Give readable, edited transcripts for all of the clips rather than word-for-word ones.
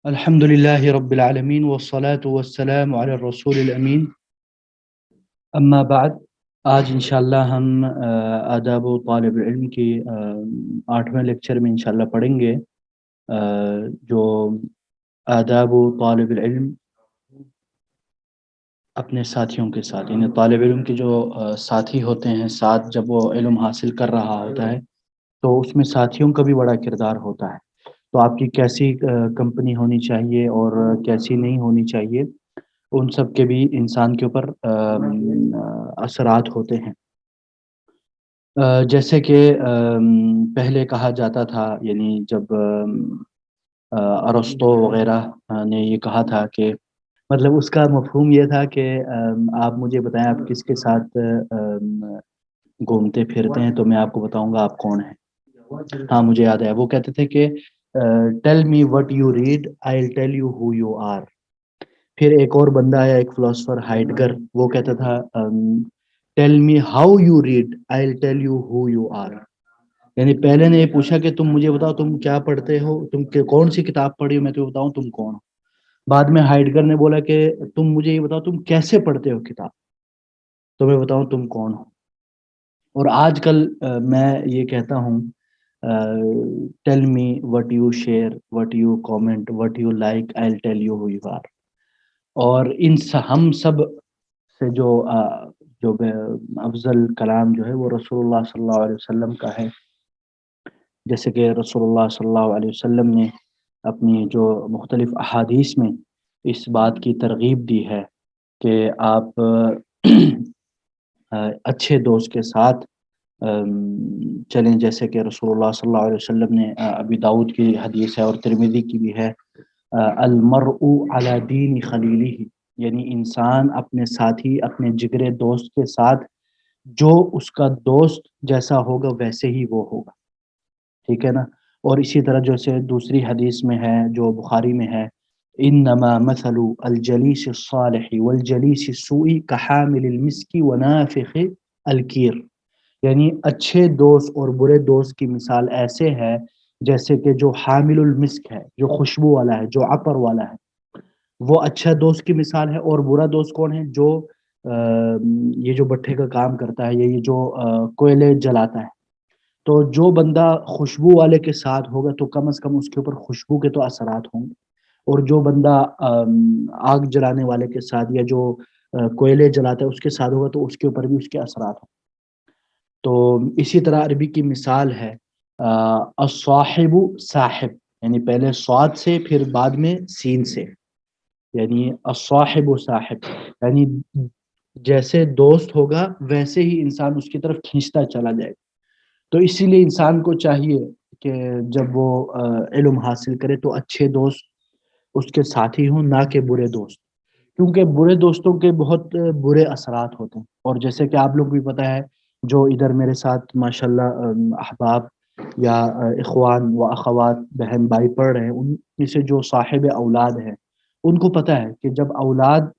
الحمد لله رب العالمين والصلاة والسلام على الرسول الأمين اما بعد. آج انشاءاللہ ہم آداب و طالب علم کی 8ویں لیکچر میں انشاءاللہ پڑھیں گے جو آداب و طالب العلم اپنے ساتھیوں کے ساتھ، یعنی طالب علم کے جو ساتھی ہوتے ہیں، ساتھ جب وہ علم حاصل کر رہا ہوتا ہے تو اس میں ساتھیوں کا بھی بڑا کردار ہوتا ہے. تو آپ کی کیسی کمپنی ہونی چاہیے اور کیسی نہیں ہونی چاہیے، ان سب کے بھی انسان کے اوپر اثرات ہوتے ہیں. جیسے کہ پہلے کہا جاتا تھا، یعنی جب ارسطو وغیرہ نے یہ کہا تھا کہ مطلب اس کا مفہوم یہ تھا کہ آپ مجھے بتائیں آپ کس کے ساتھ گھومتے پھرتے ہیں تو میں آپ کو بتاؤں گا آپ کون ہیں. ہاں مجھے یاد ہے، وہ کہتے تھے کہ tell me what you read I will tell you who you are. پھر ایک اور بندہ آیا، ایک فلاسفر ہائیڈگر، وہ کہتا تھا tell me how you read I will tell you who you are. یعنی پہلے نے یہ پوچھا کہ تم مجھے بتاؤ تم کیا پڑھتے ہو، تم کون سی کتاب پڑھی ہو، میں تمہیں بتاؤں تم کون ہو. بعد میں ہائیڈگر نے بولا کہ تم مجھے یہ بتاؤ تم کیسے پڑھتے ہو کتاب، تو میں بتاؤں تم کون ہو. اور آج کل میں یہ کہتا ہوں tell me what you share what you comment what you like I will tell you who you are. اور ہم سب سے جو افضل کلام جو ہے وہ رسول اللہ صلی اللہ علیہ وسلم کا ہے. جیسے کہ رسول اللہ صلی اللہ علیہ وسلم نے اپنی جو مختلف احادیث میں اس بات کی ترغیب دی ہے کہ آپ اچھے دوست کے ساتھ چلیں. جیسے کہ رسول اللہ صلی اللہ علیہ وسلم نے، ابی داؤد کی حدیث ہے اور ترمذی کی بھی ہے، المرء علی دین خلیلہ، یعنی انسان اپنے ساتھی، اپنے جگرے دوست کے ساتھ جو اس کا دوست جیسا ہوگا ویسے ہی وہ ہوگا. ٹھیک ہے نا. اور اسی طرح جیسے دوسری حدیث میں ہے جو بخاری میں ہے، انما مثل الجلیس الصالح والجلیس السوء کحامل المسک ونافخ الکیر. یعنی اچھے دوست اور برے دوست کی مثال ایسے ہے جیسے کہ جو حامل المسک ہے، جو خوشبو والا ہے، جو عطر والا ہے، وہ اچھا دوست کی مثال ہے. اور برا دوست کون ہے؟ جو یہ جو بٹھے کا کام کرتا ہے، یہ جو کوئلے جلاتا ہے. تو جو بندہ خوشبو والے کے ساتھ ہوگا تو کم از کم اس کے اوپر خوشبو کے تو اثرات ہوں گے. اور جو بندہ آگ جلانے والے کے ساتھ یا جو کوئلے جلاتا ہے اس کے ساتھ ہوگا تو اس کے اوپر بھی اس کے اثرات ہوں. تو اسی طرح عربی کی مثال ہے الصاحب صاحب، یعنی پہلے صاد سے پھر بعد میں سین سے، یعنی الصاحب صاحب، یعنی جیسے دوست ہوگا ویسے ہی انسان اس کی طرف کھینچتا چلا جائے. تو اسی لیے انسان کو چاہیے کہ جب وہ علم حاصل کرے تو اچھے دوست اس کے ساتھی ہوں، نہ کہ برے دوست. کیونکہ برے دوستوں کے بہت برے اثرات ہوتے ہیں. اور جیسے کہ آپ لوگ بھی پتہ ہے، جو ادھر میرے ساتھ ماشاءاللہ احباب یا اخوان و اخوات، بہن بھائی پڑھ رہے ہیں، ان میں سے جو صاحب اولاد ہیں ان کو پتہ ہے کہ جب اولاد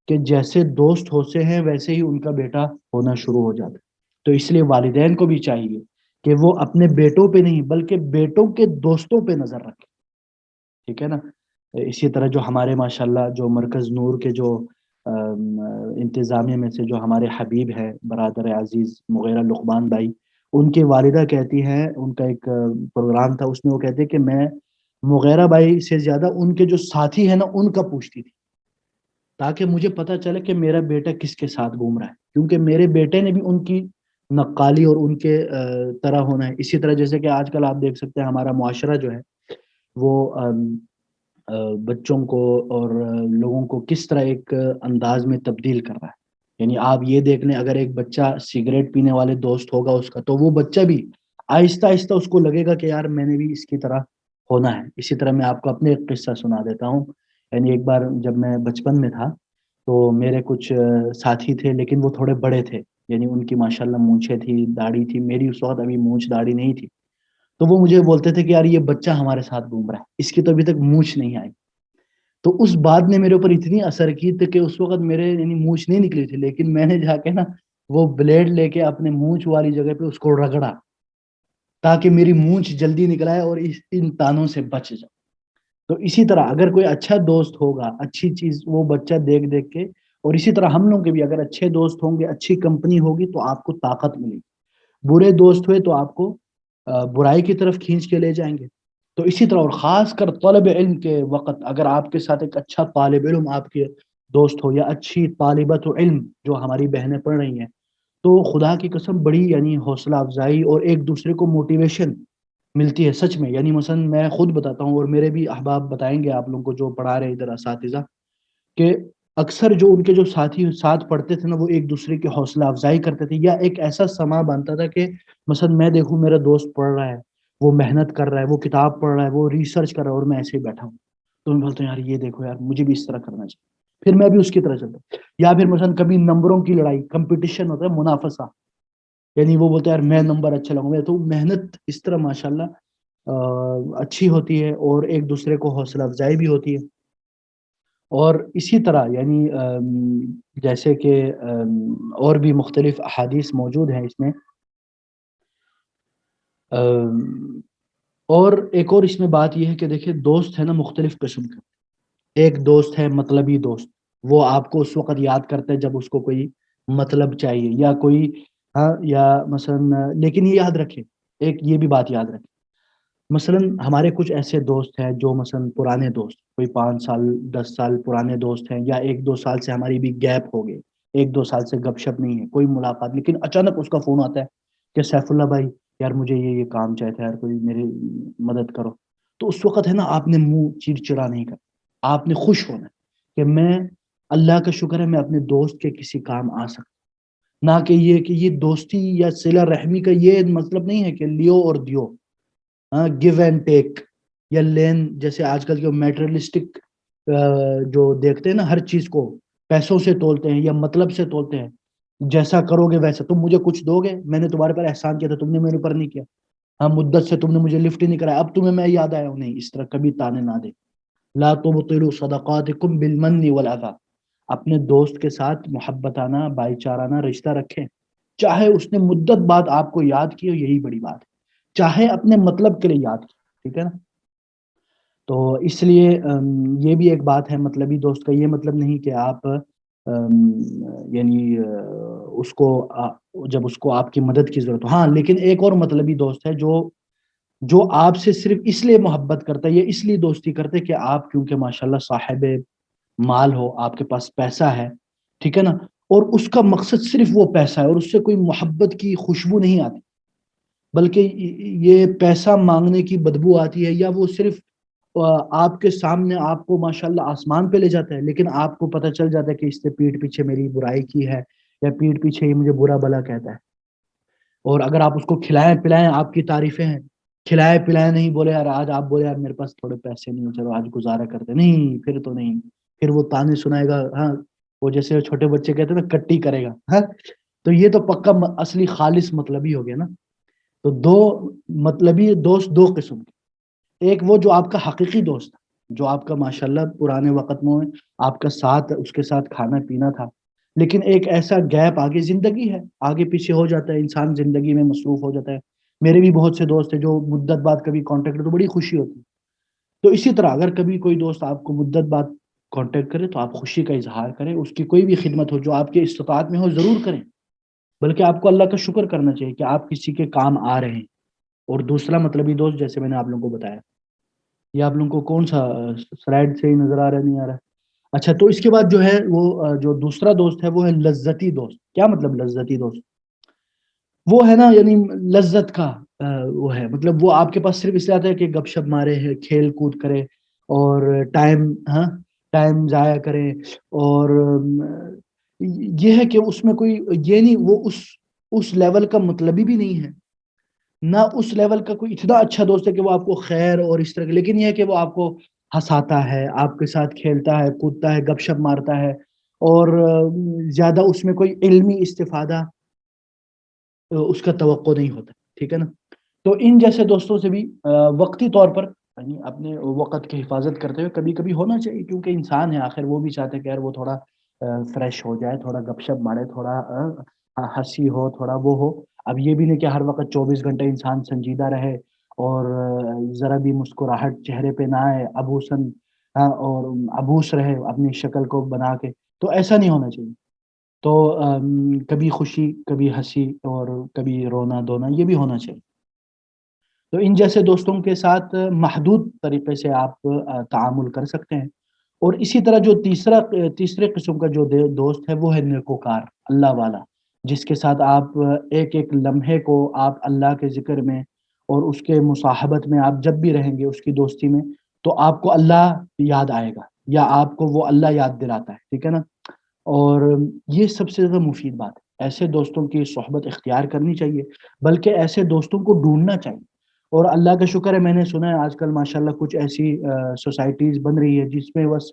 کے جیسے دوست ہوتے ہیں ویسے ہی ان کا بیٹا ہونا شروع ہو جاتا ہے. تو اس لیے والدین کو بھی چاہیے کہ وہ اپنے بیٹوں پہ نہیں بلکہ بیٹوں کے دوستوں پہ نظر رکھیں. ٹھیک ہے نا. اسی طرح جو ہمارے ماشاءاللہ جو مرکز نور کے جو انتظامیہ میں سے جو ہمارے حبیب ہے برادر عزیز مغیرہ لقمان بھائی، ان کی والدہ کہتی ہیں، ان کا ایک پروگرام تھا اس میں وہ کہتے کہ میں مغیرہ بھائی سے زیادہ ان کے جو ساتھی ہیں نا ان کا پوچھتی تھی، تاکہ مجھے پتہ چلے کہ میرا بیٹا کس کے ساتھ گھوم رہا ہے. کیونکہ میرے بیٹے نے بھی ان کی نقالی اور ان کے طرح ہونا ہے. اسی طرح جیسے کہ آج کل آپ دیکھ سکتے ہیں ہمارا معاشرہ جو ہے وہ بچوں کو اور لوگوں کو کس طرح ایک انداز میں تبدیل کر رہا ہے. یعنی آپ یہ دیکھ لیں، اگر ایک بچہ سگریٹ پینے والے دوست ہوگا اس کا، تو وہ بچہ بھی آہستہ آہستہ اس کو لگے گا کہ یار میں نے بھی اس کی طرح ہونا ہے. اسی طرح میں آپ کو اپنے ایک قصہ سنا دیتا ہوں. یعنی ایک بار جب میں بچپن میں تھا تو میرے کچھ ساتھی تھے، لیکن وہ تھوڑے بڑے تھے، یعنی ان کی ماشاءاللہ مونچھیں تھی، داڑھی تھی. میری اس وقت ابھی مونچھ داڑھی نہیں تھی. تو وہ مجھے بولتے تھے کہ یار یہ بچہ ہمارے ساتھ گھوم رہا ہے، اس کی تو ابھی تک مونچھ نہیں آئی. تو اس بات نے میرے اوپر اتنی اثر کی تھی کہ اس وقت میرے یعنی مونچھ نہیں نکلی تھی، لیکن میں نے جا کے نا وہ بلیڈ لے کے اپنے مونچھ والی جگہ پہ اس کو رگڑا تاکہ میری مونچھ جلدی نکل آئے اور ان تانوں سے بچ جاؤ. تو اسی طرح اگر کوئی اچھا دوست ہوگا، اچھی چیز وہ بچہ دیکھ دیکھ کے، اور اسی طرح ہم لوگ کے بھی اگر اچھے دوست ہوں گے، اچھی کمپنی ہوگی تو آپ کو طاقت ملے گی، برے دوست ہوئے تو آپ کو برائی کی طرف کھینچ کے لے جائیں گے۔ تو اسی طرح، اور خاص کر طلب علم کے وقت اگر آپ کے ساتھ ایک اچھا طالب علم آپ کے دوست ہو، یا اچھی طالبت علم جو ہماری بہنیں پڑھ رہی ہیں، تو خدا کی قسم بڑی یعنی حوصلہ افزائی اور ایک دوسرے کو موٹیویشن ملتی ہے سچ میں۔ یعنی مثلا میں خود بتاتا ہوں، اور میرے بھی احباب بتائیں گے آپ لوگوں کو جو پڑھا رہے ہیں ادھر اساتذہ، کہ اکثر جو ان کے جو ساتھی ساتھ پڑھتے تھے نا، وہ ایک دوسرے کی حوصلہ افزائی کرتے تھے، یا ایک ایسا سما بنتا تھا کہ مثلا میں دیکھوں میرا دوست پڑھ رہا ہے، وہ محنت کر رہا ہے، وہ کتاب پڑھ رہا ہے، وہ ریسرچ کر رہا ہے، اور میں ایسے ہی بیٹھا ہوں، تو میں بولتا ہوں یار یہ دیکھو یار مجھے بھی اس طرح کرنا چاہیے، پھر میں بھی اس کی طرح چلتا ہوں۔ یا پھر مثلا کبھی نمبروں کی لڑائی، کمپٹیشن ہوتا ہے، منافسہ، یعنی وہ بولتا ہے یار میں نمبر اچھا لاؤں گا، تو محنت اس طرح ماشاءاللہ اچھی ہوتی ہے، اور ایک دوسرے کو حوصلہ افزائی بھی ہوتی ہے۔ اور اسی طرح یعنی جیسے کہ اور بھی مختلف احادیث موجود ہیں اس میں، اور ایک اور اس میں بات یہ ہے کہ دیکھیں دوست ہے نا مختلف قسم کا۔ ایک دوست ہے مطلبی دوست، وہ آپ کو اس وقت یاد کرتا ہے جب اس کو کوئی مطلب چاہیے، یا کوئی ہاں، یا مثلا لیکن یہ یاد رکھے، ایک یہ بھی بات یاد رکھے، مثلا ہمارے کچھ ایسے دوست ہیں جو مثلا پرانے دوست، کوئی 5 سال 10 سال پرانے دوست ہیں، یا 1 2 سال سے ہماری بھی گیپ ہو گئے، 1 2 سال سے گپ شپ نہیں ہے، کوئی ملاقات، لیکن اچانک اس کا فون آتا ہے کہ سیف اللہ بھائی یار مجھے یہ کام چاہیے تھا یار، کوئی میری مدد کرو۔ تو اس وقت ہے نا آپ نے منہ چڑچڑا نہیں کرنا، آپ نے خوش ہونا ہے کہ میں، اللہ کا شکر ہے میں اپنے دوست کے کسی کام آ سکتا، نہ کہ یہ دوستی یا صلہ رحمی کا یہ مطلب نہیں ہے کہ لیو اور دیو، ہاں گیو اینڈ ٹیک، یا لین، جیسے آج کل جو میٹرلسٹک جو دیکھتے ہیں نا ہر چیز کو پیسوں سے تولتے ہیں یا مطلب سے تولتے ہیں، جیسا کرو گے ویسا، تم مجھے کچھ دو گے، میں نے تمہارے پر احسان کیا تھا تم نے میرے اوپر نہیں کیا، ہاں مدت سے تم نے مجھے لفٹ ہی نہیں کرایا، اب تمہیں میں یاد آیا ہوں، نہیں، اس طرح کبھی تانے نہ دے۔ لا تبطلوا صدقاتکم بالمن والاذى، اپنے دوست کے ساتھ محبتانہ بھائی چارانہ رشتہ رکھیں، چاہے اس نے مدت بعد آپ کو یاد کی ہو، یہی بڑی بات ہے، چاہے اپنے مطلب کے لیے یاد کی، ٹھیک ہے نا۔ تو اس لیے یہ بھی ایک بات ہے مطلبی دوست کا، یہ مطلب نہیں کہ آپ یعنی اس کو جب اس کو آپ کی مدد کی ضرورت ہو، ہاں لیکن ایک اور مطلبی دوست ہے جو آپ سے صرف اس لیے محبت کرتا ہے، یا اس لیے دوستی کرتے کہ آپ کیونکہ ماشاءاللہ صاحب مال ہو، آپ کے پاس پیسہ ہے، ٹھیک ہے نا، اور اس کا مقصد صرف وہ پیسہ ہے، اور اس سے کوئی محبت کی خوشبو نہیں آتی، بلکہ یہ پیسہ مانگنے کی بدبو آتی ہے، یا وہ صرف آپ کے سامنے آپ کو ماشاءاللہ آسمان پہ لے جاتا ہے، لیکن آپ کو پتہ چل جاتا ہے کہ اس نے پیٹھ پیچھے میری برائی کی ہے، یا پیٹھ پیچھے یہ مجھے برا بلا کہتا ہے۔ اور اگر آپ اس کو کھلائیں پلائیں، آپ کی تعریفیں ہیں، کھلائے پلائے نہیں، بولے یار آج آپ بولے یار میرے پاس تھوڑے پیسے نہیں، چلو آج گزارا کرتے نہیں، پھر تو نہیں، پھر وہ تانے سنائے گا، ہاں وہ جیسے چھوٹے بچے کہتے ہیں نا کٹی کرے گا، ہاں، تو یہ تو پکا اصلی خالص مطلبی ہو گیا نا۔ تو دو مطلبی دوست دو قسم کے، ایک وہ جو آپ کا حقیقی دوست ہے، جو آپ کا ماشاءاللہ پرانے وقت میں آپ کا ساتھ اس کے ساتھ کھانا پینا تھا، لیکن ایک ایسا گیپ، آگے زندگی ہے، آگے پیچھے ہو جاتا ہے، انسان زندگی میں مصروف ہو جاتا ہے۔ میرے بھی بہت سے دوست ہیں جو مدت بعد کبھی کانٹیکٹ، تو بڑی خوشی ہوتی ہے۔ تو اسی طرح اگر کبھی کوئی دوست آپ کو مدت بعد کانٹیکٹ کرے تو آپ خوشی کا اظہار کریں، اس کی کوئی بھی خدمت ہو جو آپ کے استطاعت میں ہو ضرور کریں، بلکہ آپ کو اللہ کا شکر کرنا چاہیے کہ آپ کسی کے کام آ رہے ہیں۔ اور دوسرا مطلبی دوست جیسے میں نے آپ لوگوں کو بتایا، یہ آپ لوگوں کو کون سا سلائڈ سے ہی نظر آ رہا ہے نہیں آ رہا ہے؟ اچھا، تو اس کے بعد جو ہے وہ جو دوسرا دوست ہے وہ ہے لذتی دوست۔ کیا مطلب لذتی دوست؟ وہ ہے نا یعنی لذت کا وہ ہے، مطلب وہ آپ کے پاس صرف اس لیے آتا ہے کہ گپ شپ مارے ہے، کھیل کود کرے، اور ٹائم، ہاں ٹائم ضائع کرے، اور یہ ہے کہ اس میں کوئی یہ نہیں، وہ اس لیول کا مطلبی بھی نہیں ہے، نہ اس لیول کا کوئی اتنا اچھا دوست ہے کہ وہ آپ کو خیر اور اس طرح کے، لیکن یہ ہے کہ وہ آپ کو ہنساتا ہے، آپ کے ساتھ کھیلتا ہے، کودتا ہے، گپ شپ مارتا ہے، اور زیادہ اس میں کوئی علمی استفادہ اس کا توقع نہیں ہوتا، ٹھیک ہے نا۔ تو ان جیسے دوستوں سے بھی وقتی طور پر یعنی اپنے وقت کی حفاظت کرتے ہوئے کبھی کبھی ہونا چاہیے، کیونکہ انسان ہے آخر، وہ بھی چاہتے ہیں کہ یار وہ تھوڑا فریش ہو جائے، تھوڑا گپ شپ مارے، تھوڑا ہنسی ہو، تھوڑا وہ ہو۔ اب یہ بھی نہیں کہ ہر وقت 24 گھنٹے انسان سنجیدہ رہے اور ذرا بھی مسکراہٹ چہرے پہ نہ آئے، ابوسن اور ابوس رہے اپنی شکل کو بنا کے، تو ایسا نہیں ہونا چاہیے۔ تو کبھی خوشی، کبھی ہنسی اور کبھی رونا دھونا یہ بھی ہونا چاہیے۔ تو ان جیسے دوستوں کے ساتھ محدود طریقے سے آپ تعامل کر سکتے ہیں۔ اور اسی طرح جو تیسرے قسم کا جو دوست ہے وہ ہے نیکوکار، اللہ والا، جس کے ساتھ آپ ایک ایک لمحے کو آپ اللہ کے ذکر میں اور اس کے مصاحبت میں آپ جب بھی رہیں گے اس کی دوستی میں، تو آپ کو اللہ یاد آئے گا یا آپ کو وہ اللہ یاد دلاتا ہے، ٹھیک ہے نا۔ اور یہ سب سے زیادہ مفید بات ہے، ایسے دوستوں کی صحبت اختیار کرنی چاہیے، بلکہ ایسے دوستوں کو ڈھونڈنا چاہیے۔ اور اللہ کا شکر ہے، میں نے سنا ہے آج کل ماشاءاللہ کچھ ایسی سوسائٹیز بن رہی ہے جس میں بس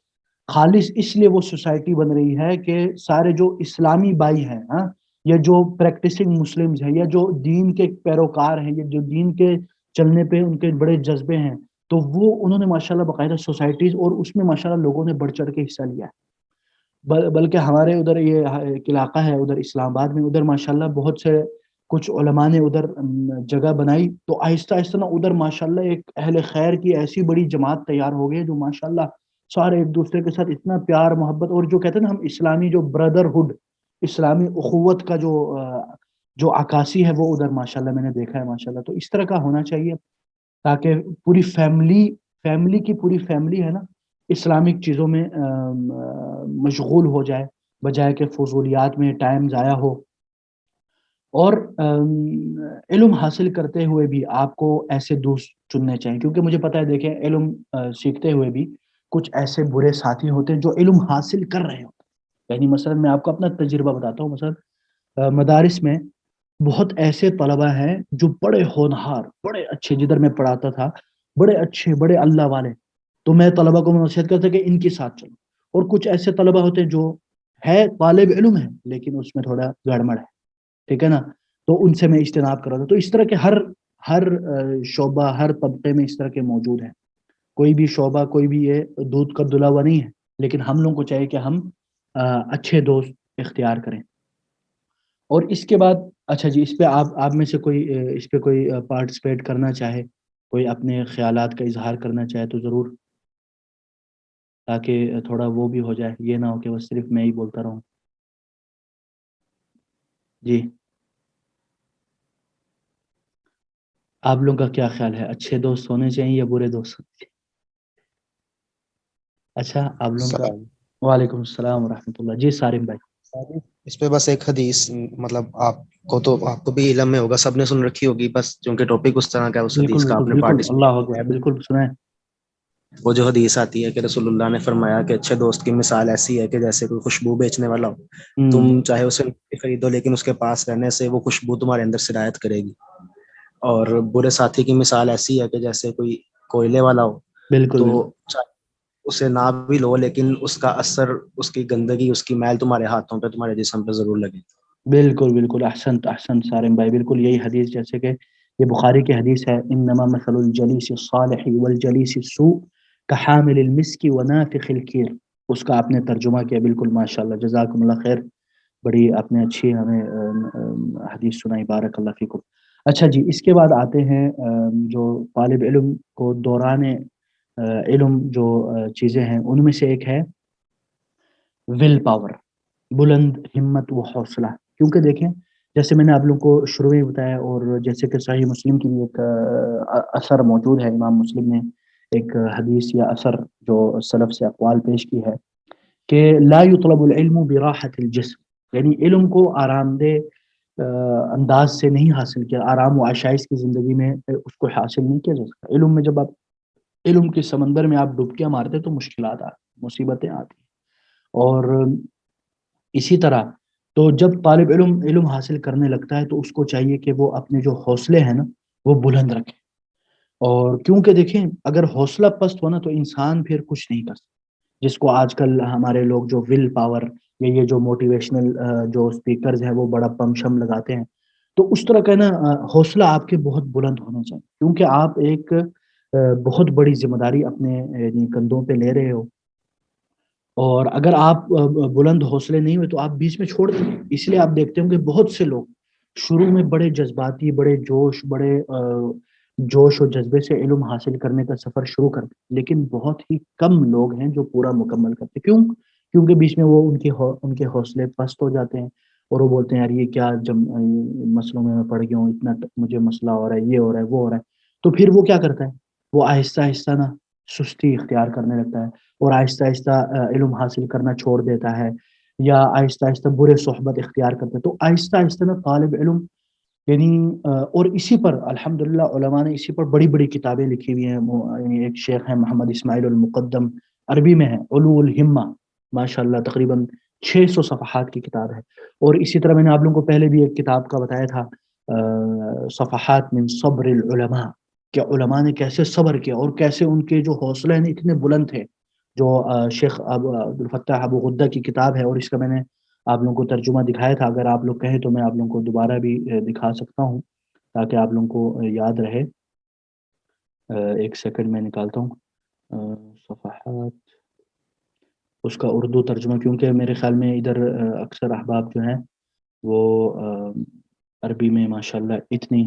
خالص اس لیے وہ سوسائٹی بن رہی ہے کہ سارے جو اسلامی بھائی ہیں، ہاں، یا جو پریکٹسنگ مسلمز ہیں، یا جو دین کے پیروکار ہیں، یا جو دین کے چلنے پہ ان کے بڑے جذبے ہیں، تو وہ انہوں نے ماشاءاللہ باقاعدہ سوسائٹیز، اور اس میں ماشاءاللہ لوگوں نے بڑھ چڑھ کے حصہ لیا ہے۔ بلکہ ہمارے ادھر یہ ایک علاقہ ہے ادھر اسلام آباد میں، ادھر ماشاءاللہ بہت سے کچھ علماء نے ادھر جگہ بنائی، تو آہستہ آہستہ نا ادھر ماشاءاللہ ایک اہل خیر کی ایسی بڑی جماعت تیار ہو گئی جو ماشاءاللہ سارے ایک دوسرے کے ساتھ اتنا پیار محبت، اور جو کہتے ہیں نا ہم اسلامی جو بردرہڈ، اسلامی اخوت کا جو عکاسی ہے وہ ادھر ماشاءاللہ میں نے دیکھا ہے ماشاءاللہ۔ تو اس طرح کا ہونا چاہیے تاکہ پوری فیملی کی پوری فیملی ہے نا اسلامک چیزوں میں مشغول ہو جائے، بجائے کہ فضولیات میں ٹائم ضائع ہو۔ اور علم حاصل کرتے ہوئے بھی آپ کو ایسے دوست چننے چاہیے، کیونکہ مجھے پتا ہے، دیکھیں، علم سیکھتے ہوئے بھی کچھ ایسے برے ساتھی ہوتے ہیں جو علم حاصل کر رہے ہوتے ہیں۔ یعنی مثلا میں آپ کو اپنا تجربہ بتاتا ہوں، مثلا مدارس میں بہت ایسے طلبہ ہیں جو بڑے ہونہار، بڑے اچھے، جدھر میں پڑھاتا تھا بڑے اچھے، بڑے اللہ والے، تو میں طلبہ کو نصیحت کرتا کہ ان کے ساتھ چلو۔ اور کچھ ایسے طلبہ ہوتے ہیں جو ہے طالب علم ہے لیکن اس میں تھوڑا گڑبڑ ہے، ٹھیک ہے نا، تو ان سے میں اجتناب کر رہا تھا۔ تو اس طرح کے ہر شعبہ، ہر طبقے میں اس طرح کے موجود ہیں۔ کوئی بھی شعبہ، کوئی بھی یہ دودھ کا دھلا ہوا نہیں ہے، لیکن ہم لوگوں کو چاہیے کہ ہم اچھے دوست اختیار کریں۔ اور اس کے بعد اچھا جی، اس پہ آپ میں سے کوئی اس پہ کوئی پارٹیسپیٹ کرنا چاہے، کوئی اپنے خیالات کا اظہار کرنا چاہے تو ضرور، تاکہ تھوڑا وہ بھی ہو جائے، یہ نہ ہو کہ بس صرف میں ہی بولتا رہوں۔ جی، آپ لوگوں کا کیا خیال ہے، اچھے دوست ہونے چاہیے یا برے دوست ہونے چاہیے؟ اچھا، آپ لوگوں کا۔ السلام وعلیکم السلام ورحمۃ اللہ۔ جی سارم بھائی۔ اس پہ بس ایک حدیث، مطلب آپ کو بھی علم میں ہوگا، سب نے سن رکھی ہوگی، بس چونکہ ٹاپک اس طرح کا ہے، اس بالکل حدیث کا بالکل آپ نے بالکل، پارٹیسپیٹ اللہ کیا اکبر، ہے۔ بالکل سنیں۔ وہ جو حدیث آتی ہے کہ رسول اللہ نے فرمایا کہ اچھے دوست کی مثال ایسی ہے کہ جیسے کوئی خوشبو بیچنے والا ہو، ہوں، تم چاہے اسے خریدو لیکن اس کے پاس رہنے سے وہ خوشبو تمہارے اندر سرایت کرے گی۔ اور برے ساتھی کی مثال ایسی ہے کہ جیسے کوئی کوئلے والا ہو، بالکل تو بالکل چاہے اسے نہ بھی لو لیکن اس کا اثر، اس کی گندگی، اس کی میل تمہارے ہاتھوں پہ، تمہارے جسم پہ ضرور لگے۔ بالکل بالکل، احسنت احسنت سارم بھائی، بالکل یہی حدیث، جیسے کہ یہ بخاری کی حدیث ہے، انما مثل الجلیس الصالح والجلیس السوء کحامل المسک ونافخ الکیر، اس کا آپ نے ترجمہ کیا، بالکل ماشاءاللہ، جزاکم اللہ خیر، بڑی آپ نے اچھی ہمیں حدیث سنائی، بارک اللہ فیکم۔ اچھا جی، اس کے بعد آتے ہیں جو طالب علم کو دوران علم جو چیزیں ہیں ان میں سے ایک ہے ول پاور، بلند ہمت و حوصلہ۔ کیونکہ دیکھیں، جیسے میں نے آپ لوگوں کو شروع میں بتایا، اور جیسے کہ صحیح مسلم کی بھی ایک اثر موجود ہے، امام مسلم نے ایک حدیث یا اثر جو سلف سے اقوال پیش کی ہے کہ لا يطلب العلم براحة الجسم، یعنی علم کو آرام دہ انداز سے نہیں حاصل کیا، آرام و عشائش کی زندگی میں اس کو حاصل نہیں کیا جا سکتا۔ علم میں جب آپ علم کے سمندر میں آپ ڈبکیاں مارتے تو مشکلات آتی، مصیبتیں آتی، اور اسی طرح تو جب طالب علم علم حاصل کرنے لگتا ہے تو اس کو چاہیے کہ وہ اپنے جو حوصلے ہیں نا وہ بلند رکھے۔ اور کیونکہ دیکھیں، اگر حوصلہ پست ہونا تو انسان پھر کچھ نہیں کر سکتا، جس کو آج کل ہمارے لوگ جو ول پاور یا یہ جو موٹیویشنل جو اسپیکرز ہیں وہ بڑا پم شم لگاتے ہیں، تو اس طرح کا نا حوصلہ آپ کے بہت بلند ہونا چاہیے، کیونکہ آپ ایک بہت بڑی ذمہ داری اپنے یعنی کندھوں پہ لے رہے ہو، اور اگر آپ بلند حوصلے نہیں ہوئے تو آپ بیچ میں چھوڑ دیں۔ اس لیے آپ دیکھتے ہوں کہ بہت سے لوگ شروع میں بڑے جذباتی، بڑے جوش، بڑے جوش و جذبے سے علم حاصل کرنے کا سفر شروع کرتے ہیں، لیکن بہت ہی کم لوگ ہیں جو پورا مکمل کرتے ہیں۔ کیوں؟ کیونکہ بیچ میں وہ ان کے حوصلے پست ہو جاتے ہیں، اور وہ بولتے ہیں یار یہ کیا مسئلوں میں پڑ گیا ہوں، اتنا مجھے مسئلہ ہو رہا ہے، یہ ہو رہا ہے، وہ ہو رہا ہے۔ تو پھر وہ کیا کرتا ہے؟ وہ آہستہ آہستہ نا سستی اختیار کرنے لگتا ہے، اور آہستہ آہستہ علم حاصل کرنا چھوڑ دیتا ہے، یا آہستہ آہستہ برے صحبت اختیار کرتا ہے۔ تو آہستہ آہستہ نا طالب علم یعنی اور اسی پر الحمدللہ علماء نے اسی پر بڑی بڑی کتابیں لکھی ہوئی ہیں۔ یعنی ایک شیخ ہیں محمد اسماعیل المقدم، عربی میں ہے علو الہمہ، ماشاءاللہ تقریباً 600 صفحات کی کتاب ہے۔ اور اسی طرح میں نے آپ لوگوں کو پہلے بھی ایک کتاب کا بتایا تھا، صفحات من صبر العلماء، کہ علماء نے کیسے صبر کیا اور کیسے ان کے جو حوصلے ہیں اتنے بلند تھے، جو شیخ عبدالفتاح ابو غدہ کی کتاب ہے، اور اس کا میں نے آپ لوگوں کو ترجمہ دکھایا تھا۔ اگر آپ لوگ کہیں تو میں آپ لوگوں کو دوبارہ بھی دکھا سکتا ہوں تاکہ آپ لوگوں کو یاد رہے۔ ایک سیکنڈ میں نکالتا ہوں صفحات، اس کا اردو ترجمہ، کیونکہ میرے خیال میں ادھر اکثر احباب جو ہیں وہ عربی میں ماشاءاللہ اتنی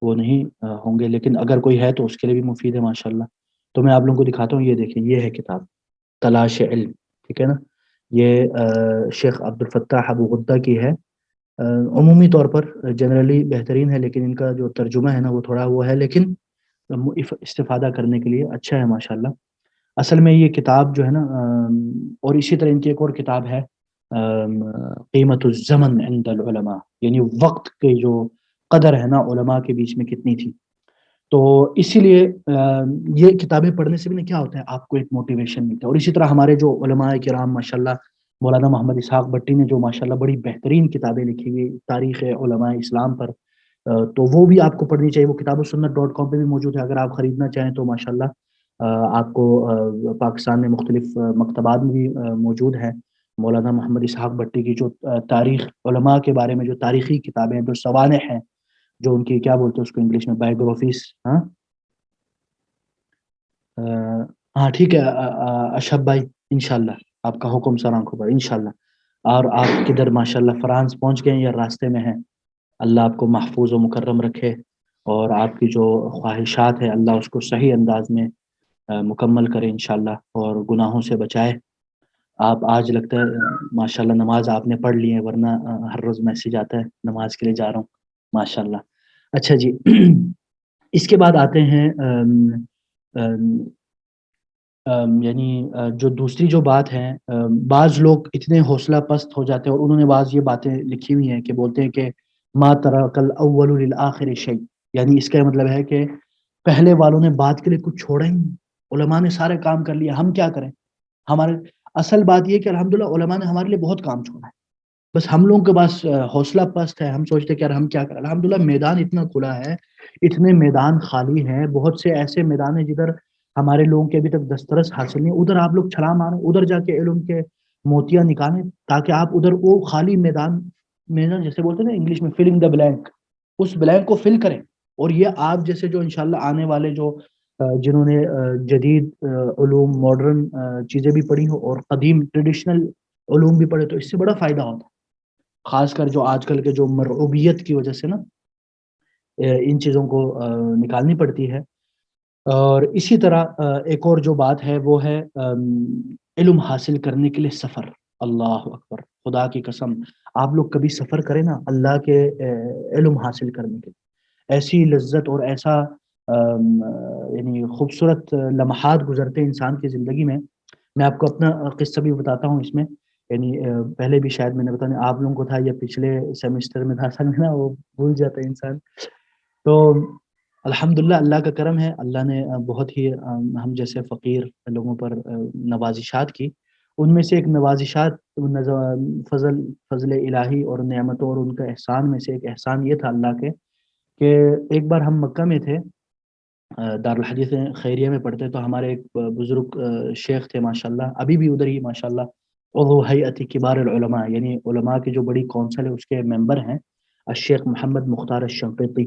وہ نہیں ہوں گے، لیکن اگر کوئی ہے تو اس کے لیے بھی مفید ہے ماشاءاللہ۔ تو میں آپ لوگوں کو دکھاتا ہوں، یہ دیکھیں، یہ ہے کتاب تلاش علم، ٹھیک ہے نا؟ یہ شیخ عبدالفتاح ابو غدہ کی ہے۔ عمومی طور پر جنرلی بہترین ہے، لیکن ان کا جو ترجمہ ہے نا وہ تھوڑا وہ ہے، لیکن استفادہ کرنے کے لیے اچھا ہے ماشاءاللہ۔ اصل میں یہ کتاب جو ہے نا، اور اسی طرح ان کی ایک اور کتاب ہے قیمت الزمن عند العلماء، یعنی وقت کی جو قدر ہے نا علماء کے بیچ میں کتنی تھی۔ تو اسی لیے یہ کتابیں پڑھنے سے بھی کیا ہوتا ہے، آپ کو ایک موٹیویشن ملتا ہے۔ اور اسی طرح ہمارے جو علماء کرام ماشاءاللہ، مولانا محمد اسحاق بٹی نے جو ماشاءاللہ بڑی بہترین کتابیں لکھی ہوئی تاریخ علماء اسلام پر، تو وہ بھی آپ کو پڑھنی چاہیے۔ وہ کتاب السنت.com پہ بھی موجود ہے، اگر آپ خریدنا چاہیں تو ماشاءاللہ آپ کو پاکستان میں مختلف مکتبات میں بھی موجود ہے۔ مولانا محمد اسحاق بٹی کی جو تاریخ علماء کے بارے میں جو تاریخی کتابیں ہیں، جو سوانح ہیں، جو ان کی کیا بولتے ہیں اس کو انگلش میں بایوگرافیز، ہاں ہاں ٹھیک ہے اشب بھائی، انشاءاللہ آپ کا حکم سر آنکھوں پر انشاءاللہ۔ اور آپ کدھر ماشاءاللہ فرانس پہنچ گئے ہیں یا راستے میں ہیں؟ اللہ آپ کو محفوظ و مکرم رکھے، اور آپ کی جو خواہشات ہے اللہ اس کو صحیح انداز میں مکمل کرے انشاءاللہ، اور گناہوں سے بچائے۔ آپ آج لگتا ہے ماشاءاللہ نماز آپ نے پڑھ لی ہے، ورنہ ہر روز میسیج آتا ہے نماز کے لیے جا رہا ہوں ماشاءاللہ۔ اچھا جی، اس کے بعد آتے ہیں یعنی جو دوسری جو بات ہے، بعض لوگ اتنے حوصلہ پست ہو جاتے ہیں، اور انہوں نے بعض یہ باتیں لکھی ہوئی ہیں کہ بولتے ہیں کہ ما ترک الاول للآخر شیء، یعنی اس کا مطلب ہے کہ پہلے والوں نے بات کے لیے کچھ چھوڑا ہی نہیں، علماء نے سارے کام کر لیا، ہم کیا کریں؟ ہمارے اصل بات یہ کہ الحمدللہ علماء نے ہمارے لیے بہت کام چھوڑا ہے، بس ہم لوگوں کے پاس حوصلہ پست ہے، ہم سوچتے کہ یار ہم کیا کریں۔ الحمدللہ میدان اتنا کھلا ہے، اتنے میدان خالی ہیں، بہت سے ایسے میدان ہیں جدھر ہمارے لوگوں کے ابھی تک دسترس حاصل نہیں، ادھر آپ لوگ چھلانگ ماریں، ادھر جا کے علم کے موتیاں نکالیں، تاکہ آپ ادھر وہ خالی میدان میں نا، جیسے بولتے ہیں نا انگلش میں فلنگ دا بلینک، اس بلینک کو فل کریں۔ اور یہ آپ جیسے جو انشاءاللہ آنے والے جو جنہوں نے جدید علوم ماڈرن چیزیں بھی پڑھی ہو اور قدیم ٹریڈیشنل علوم بھی پڑھے، تو اس سے بڑا فائدہ ہوتا ہے، خاص کر جو آج کل کے جو مرعوبیت کی وجہ سے نا ان چیزوں کو نکالنی پڑتی ہے۔ اور اسی طرح ایک اور جو بات ہے وہ ہے علم حاصل کرنے کے لیے سفر۔ اللہ اکبر، خدا کی قسم، آپ لوگ کبھی سفر کریں نا اللہ کے علم حاصل کرنے کے لیے، ایسی لذت اور ایسا یعنی خوبصورت لمحات گزرتے ہیں انسان کی زندگی میں۔ میں آپ کو اپنا قصہ بھی بتاتا ہوں اس میں، یعنی پہلے بھی شاید میں نے بتایا آپ لوگوں کو تھا یا پچھلے سیمسٹر میں تھا، اصل میں نا وہ بھول جاتا ہے انسان۔ تو الحمدللہ اللہ کا کرم ہے، اللہ نے بہت ہی ہم جیسے فقیر لوگوں پر نوازشات کی۔ ان میں سے ایک نوازشات فضل الہی اور نعمتوں اور ان کا احسان میں سے ایک احسان یہ تھا اللہ کے، کہ ایک بار ہم مکہ میں تھے، دارالحدیث خیریہ میں پڑھتے، تو ہمارے ایک بزرگ شیخ تھے ماشاءاللہ، ابھی بھی ادھر ہی ماشاءاللہ، عضو ہیئت کبار العلماء، یعنی علماء کی جو بڑی کونسل ہے اس کے ممبر ہیں، الشیخ محمد مختار الشنقیطی۔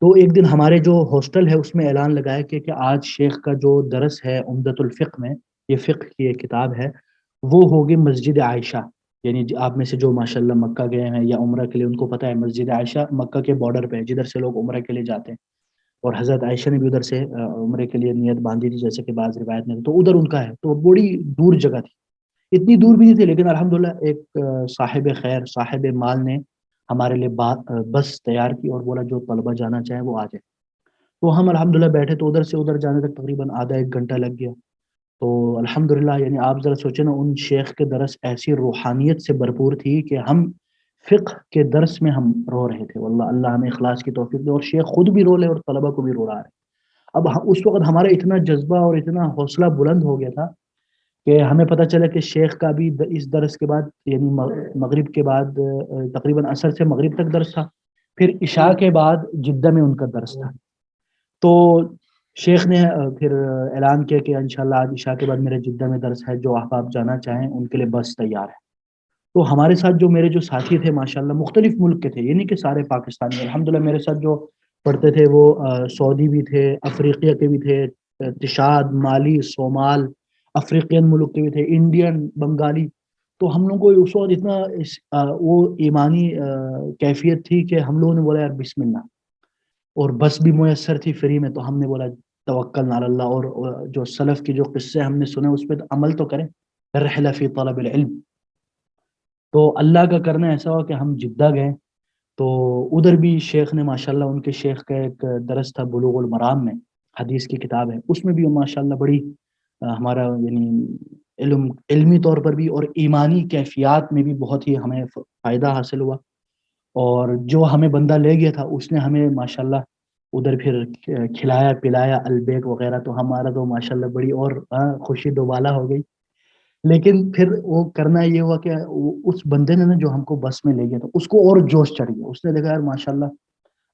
تو ایک دن ہمارے جو ہاسٹل ہے اس میں اعلان لگایا کہ آج شیخ کا جو درس ہے عمدۃ الفقہ میں، یہ فقہ کی ایک کتاب ہے، وہ ہوگی مسجد عائشہ۔ یعنی آپ میں سے جو ماشاءاللہ مکہ گئے ہیں یا عمرہ کے لیے، ان کو پتہ ہے مسجد عائشہ مکہ کے بارڈر پہ ہے، جدھر سے لوگ عمرہ کے لیے جاتے ہیں۔ اور حضرت عائشہ نے بھی ادھر سے عمرے کے لیے نیت باندھی تھی، جیسے کہ بعض روایت میں، تو ادھر ان کا ہے، تو بڑی دور جگہ تھی، اتنی دور بھی نہیں تھی، لیکن الحمدللہ ایک صاحب خیر صاحب مال نے ہمارے لیے بس تیار کی اور بولا جو طلبہ جانا چاہیں وہ آ جائے. تو ہم الحمدللہ بیٹھے، تو ادھر سے ادھر جانے تک تقریباً آدھا ایک گھنٹہ لگ گیا. تو الحمدللہ یعنی آپ ذرا سوچیں نا، ان شیخ کے درس ایسی روحانیت سے بھرپور تھی کہ ہم فقہ کے درس میں ہم رو رہے تھے. واللہ اللہ ہمیں اخلاص کی توفیق دے، اور شیخ خود بھی رو لے اور طلبہ کو بھی رو رہا ہے. اب اس وقت ہمارا اتنا جذبہ اور اتنا حوصلہ بلند ہو گیا تھا کہ ہمیں پتہ چلا کہ شیخ کا بھی اس درس کے بعد یعنی مغرب کے بعد تقریباً عصر سے مغرب تک درس تھا، پھر عشاء کے بعد جدہ میں ان کا درس تھا. تو شیخ نے پھر اعلان کیا کہ انشاءاللہ آج عشاء کے بعد میرے جدہ میں درس ہے، جو احباب جانا چاہیں ان کے لیے بس تیار ہے. تو ہمارے ساتھ جو میرے جو ساتھی تھے ماشاءاللہ مختلف ملک کے تھے، یہ نہیں کہ سارے پاکستانی، الحمدللہ میرے ساتھ جو پڑھتے تھے وہ سعودی بھی تھے، افریقیہ کے بھی تھے، تشاد، مالی، صومال، افریقین ملک کے بھی تھے، انڈین، بنگالی. تو ہم لوگوں کو اس وقت اتنا وہ ایمانی کیفیت تھی کہ ہم لوگوں نے بولا یار بسم اللہ، اور بس بھی میسر تھی فری میں، تو ہم نے بولا توکل علی اللہ. اور جو سلف کی جو قصے ہم نے سنے اس پہ عمل تو کریں، رحلہ فی طلب العلم. تو اللہ کا کرنا ایسا ہوا کہ ہم جدہ گئے، تو ادھر بھی شیخ نے ماشاءاللہ، ان کے شیخ کا ایک درس تھا بلوغ المرام میں، حدیث کی کتاب ہے، اس میں بھی ماشاءاللہ بڑی ہمارا یعنی علمی طور پر بھی اور ایمانی کیفیات میں بھی بہت ہی ہمیں فائدہ حاصل ہوا. اور جو ہمیں بندہ لے گیا تھا اس نے ہمیں ماشاءاللہ ادھر پھر کھلایا پلایا البیک وغیرہ، تو ہمارا تو ماشاءاللہ بڑی اور خوشی دوبالا ہو گئی. لیکن پھر وہ کرنا یہ ہوا کہ اس بندے نے نا جو ہم کو بس میں لے گیا تھا اس کو اور جوش چڑھ گیا، اس نے دیکھا یار ماشاءاللہ.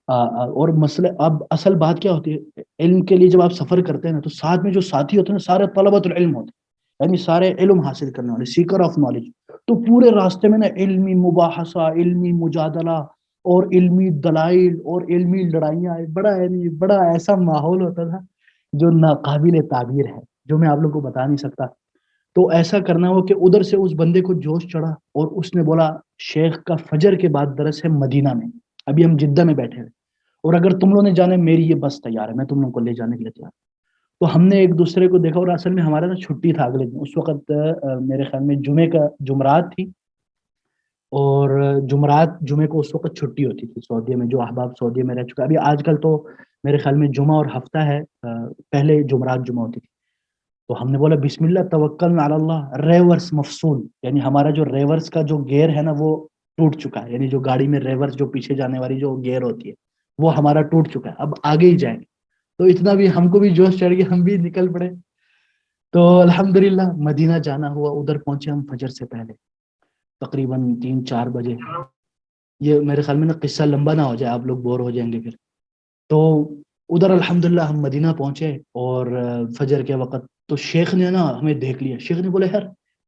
اور مسئلہ اب اصل بات کیا ہوتی ہے، علم کے لیے جب آپ سفر کرتے ہیں نا، تو ساتھ میں جو ساتھی ہوتے ہیں نا سارے طلبۃ العلم ہوتے ہیں، یعنی سارے علم حاصل کرنے والے، سیکر آف نالج. تو پورے راستے میں نا علمی مباحثہ، علمی مجادلہ اور علمی دلائل اور علمی لڑائیاں، بڑا یعنی بڑا ایسا ماحول ہوتا تھا جو ناقابل تعبیر ہے، جو میں آپ لوگوں کو بتا نہیں سکتا. تو ایسا کرنا ہو کہ ادھر سے اس بندے کو جوش چڑھا اور اس نے بولا شیخ کا فجر کے بعد درس ہے مدینہ میں، ابھی ہم جدہ میں بیٹھے ہوئے، اور اگر تم لوگوں نے جانے میری یہ بس تیار ہے، میں تم لوگوں کو لے جانے کے لیے تیار. تو ہم نے ایک دوسرے کو دیکھا، اور اصل میں ہمارا نا چھٹی تھا اگلے دن، اس وقت میرے خیال میں جمعرات تھی، اور جمعے کو اس وقت چھٹی ہوتی تھی سعودیہ میں، جو احباب سعودیہ میں رہ چکا. ابھی آج کل تو میرے خیال میں جمعہ اور ہفتہ ہے، پہلے جمعرات جمعہ ہوتی تھی. تو ہم نے بولا بسم اللہ توکلنا علی اللہ، ریورس مفصول، یعنی ہمارا جو ریورس کا جو گیئر ہے نا وہ ٹوٹ چکا ہے، یعنی جو گاڑی میں ریورس جو پیچھے جانے والی جو گیئر ہوتی ہے وہ ہمارا ٹوٹ چکا ہے، اب آگے ہی جائیں گے. تو اتنا بھی ہم کو بھی جوش چڑھ گیا، ہم بھی نکل پڑے. تو الحمدللہ مدینہ جانا ہوا، ادھر پہنچے ہم فجر سے پہلے تقریباً 3-4 بجے. یہ میرے خیال میں نا قصہ لمبا نہ ہو جائے، آپ لوگ بور ہو جائیں گے پھر. تو ادھر الحمدللہ ہم مدینہ پہنچے، اور فجر کے وقت تو شیخ نے نا ہمیں دیکھ لیا. شیخ نے بولا یار